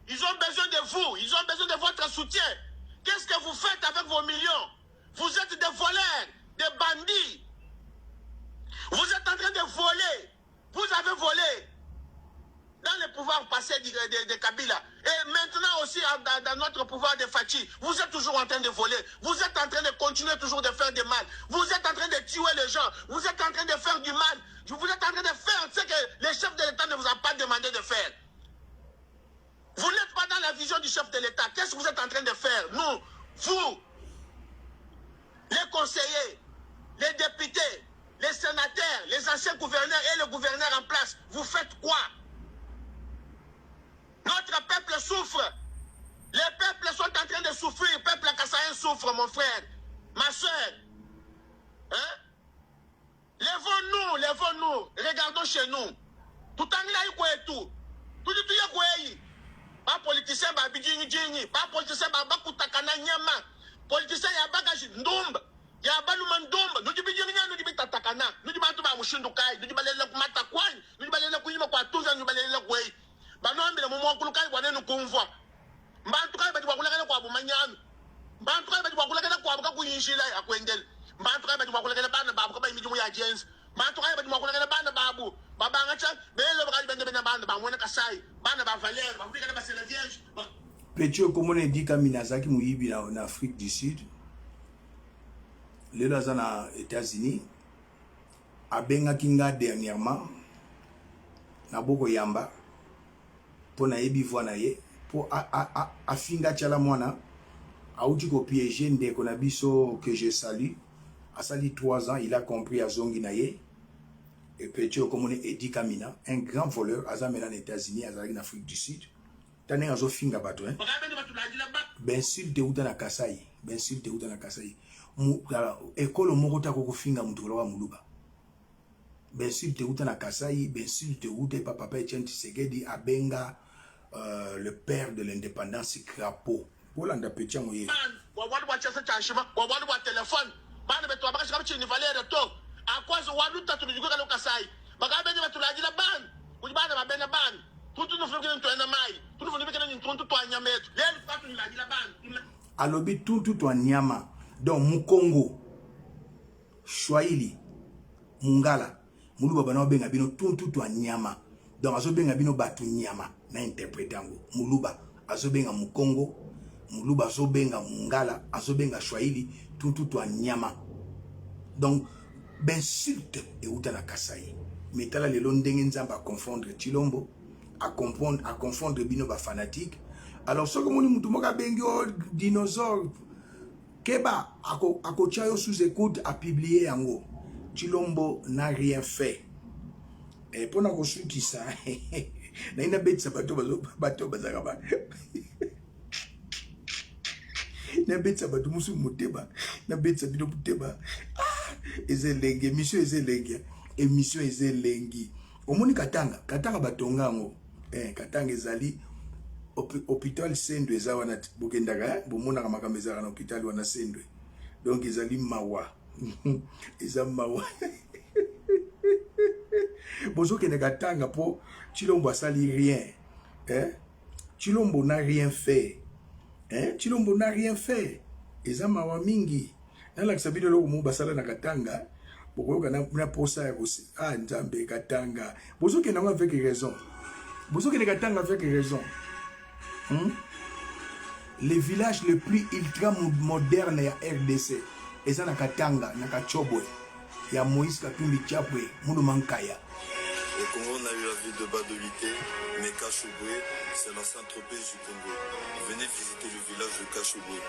ils ont besoin de vous. Ils ont besoin de votre soutien. Qu'est-ce que vous faites avec vos millions? Vous êtes des voleurs, des bandits. Vous êtes en train de voler. Vous avez volé dans le pouvoir passé de Kabila. Et maintenant aussi dans notre pouvoir de Fachi. Vous êtes toujours en train de voler. Vous êtes en train de continuer toujours de faire du mal. Vous êtes en train de tuer les gens. Vous êtes en train de faire du mal. Vous êtes en train de faire ce que le chef de l'État ne vous a pas demandé de faire. Vous n'êtes pas dans la vision du chef de l'État. Qu'est-ce que vous êtes en train de faire? Nous, vous, les conseillers, les députés, les sénateurs, les anciens gouverneurs et le gouverneur en place, vous faites quoi? Notre peuple souffre. Les peuples sont en train de souffrir. Le peuple kassaïen souffre, mon frère, ma soeur. Hein? Lèvons-nous. Regardons chez nous. Tout en là, il tout. Tout y pas politicien, pas bidjini, pas politicien, pas kutakana nyama. Politicien, il y a bagage ndomba. Il y a baluma ndomba. Nous disons nous disons tatakana. Nous disons tout ba mushindukai. Nous disons balela kumatakwani. Nous disons balela kuyima kwa tuza. Nous balela kwei. Banombe le moment kulukai wane no konvoi. Mbantu kai bati wakulekela kwa bumanyami. Mbantu kai bati wakulekela kwa bakuyinshila akwendela. Mbantu kai bati wakulekela bana babu kaba imijumu ya gens. Mbantu kai bati wakulekela bana babu. Babanga cha bele bakali bende bena bana bamwena kasai. Bana ba Valère, bafika ba Sela Vierge. Petit comme on Edi Kamina zaki muyibi en Afrique du Sud. Lelo zana États-Unis. Abenga kinga dernièrement. Na boko yamba. Pona yebi voix na ye pour afinga tchala mwana aouti ko piéger ndeko na biso que je salue a sali 3 ans il a compris à zongi na ye et petit comme Eddie Kamina un grand voleur azamena aux États-Unis azali en Afrique du Sud tane azo finga bato hein ben sûr de uta na Kasai ben sûr de uta na Kasai école moko ta ko finga mutolo wa muluba ben sûr de uta na Kasai ben sûr de uta papa Etienne Tshisekedi abenga le père de l'indépendance Crapo Olanda Petit moye wawali wa chasa chashima wawali wa téléphone bana beto abakashi kabichi ni valeur to akwazo waluta tulikuka lo Kasai bakabenye batulajila ban kujibana babena ban tutu nufukile ntwana mai tutu nufukile ntuntu twa nyametu lelo tatu nilajila ban alobi tutu twa nyama donc mukongo Swahili mungala muluba bana benga bino tutu twa nyama donc azo benga bino batu nyama na interprétango muluba azo benga mukongo muluba azo benga mungala azo benga Swahili tutu twa nyama donc b'insulte et uta na Kasai metala lelo ndenge nzamba a confondre Chilombo à confondre bino ba fanatique alors ce que moni mutu moka bengi o dinosaure keba ako chayo sous écoute a publié yango Chilombo n'a rien fait et pour na ko suki ça na ina betsa bato bazaka ba na betsa bato musu muteba na betsa bino muteba ezelenge émission ezelengi omoni katanga batonga ngo katanga ezali hôpital Sendwe eza wana bokendaka bomona makambo ezaka na hôpital wana Sendwe donc ezali mawa eza mawa bozokende katanga po Chilombo asali rien Chilombo n'a rien fait Chilombo n'a rien fait eza mawa mingi nalakisa bino loko mu basala na katanga bokoyoka na posa ya kosi nzambe katanga bozokende ngo avec raison bozokende katanga avec raison le village le plus ultra moderne ya RDC eza na katanga na Kachobwe ya Moïse Katumbi Chapwe Moulou Mankaya. Le Congo n'a eu la ville de Badolité, mais Kachobwe, c'est la Saint-Tropez du Congo. Venez visiter le village de Kachobwe.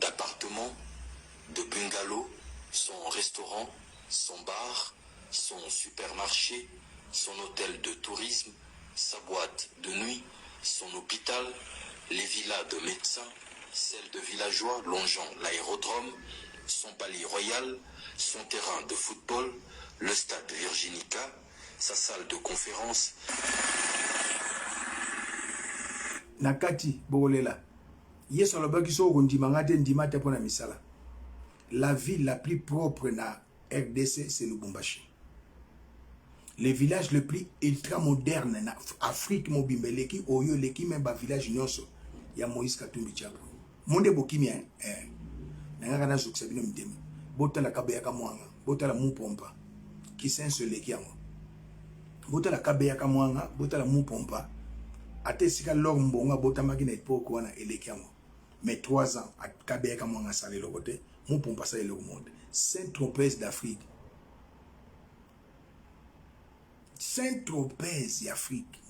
D'appartements, de bungalows, son restaurant, son bar, son supermarché, son hôtel de tourisme, sa boîte de nuit, son hôpital, les villas de médecins, celles de villageois longeant l'aérodrome, son palais royal, son terrain de football, le stade Virginica, sa salle de conférence. Nakati Bogolela. Yes, on a pas qui sont ndimate pour la misala. La ville la plus propre na RDC, c'est Lubumbashi. Le village le plus ultra moderne na Afrique mobimbeleki oyo leki même ba village nyonso ya Moïse Katumbi Chapwe. Monde bokimia nanga na zuksa bino mdemi. Bota la kabeya kamwanga, bota la mupompa. Kisenso leki yango. Bota la kabeya kamwanga, bota la mupompa. Ate sika lor mbonga bota makina epoko wana eleki yango. mais 3 ans à Kabé comme on a salé le côté mon pour passer le monde Saint-Tropez d'Afrique Saint-Tropez d'Afrique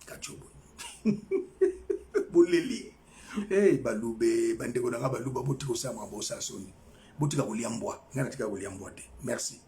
Kachobo Boleli hey balube bandeko na baluba botiko sa mwa bosa soni botika koliambwa ngana tika koliambwa te merci.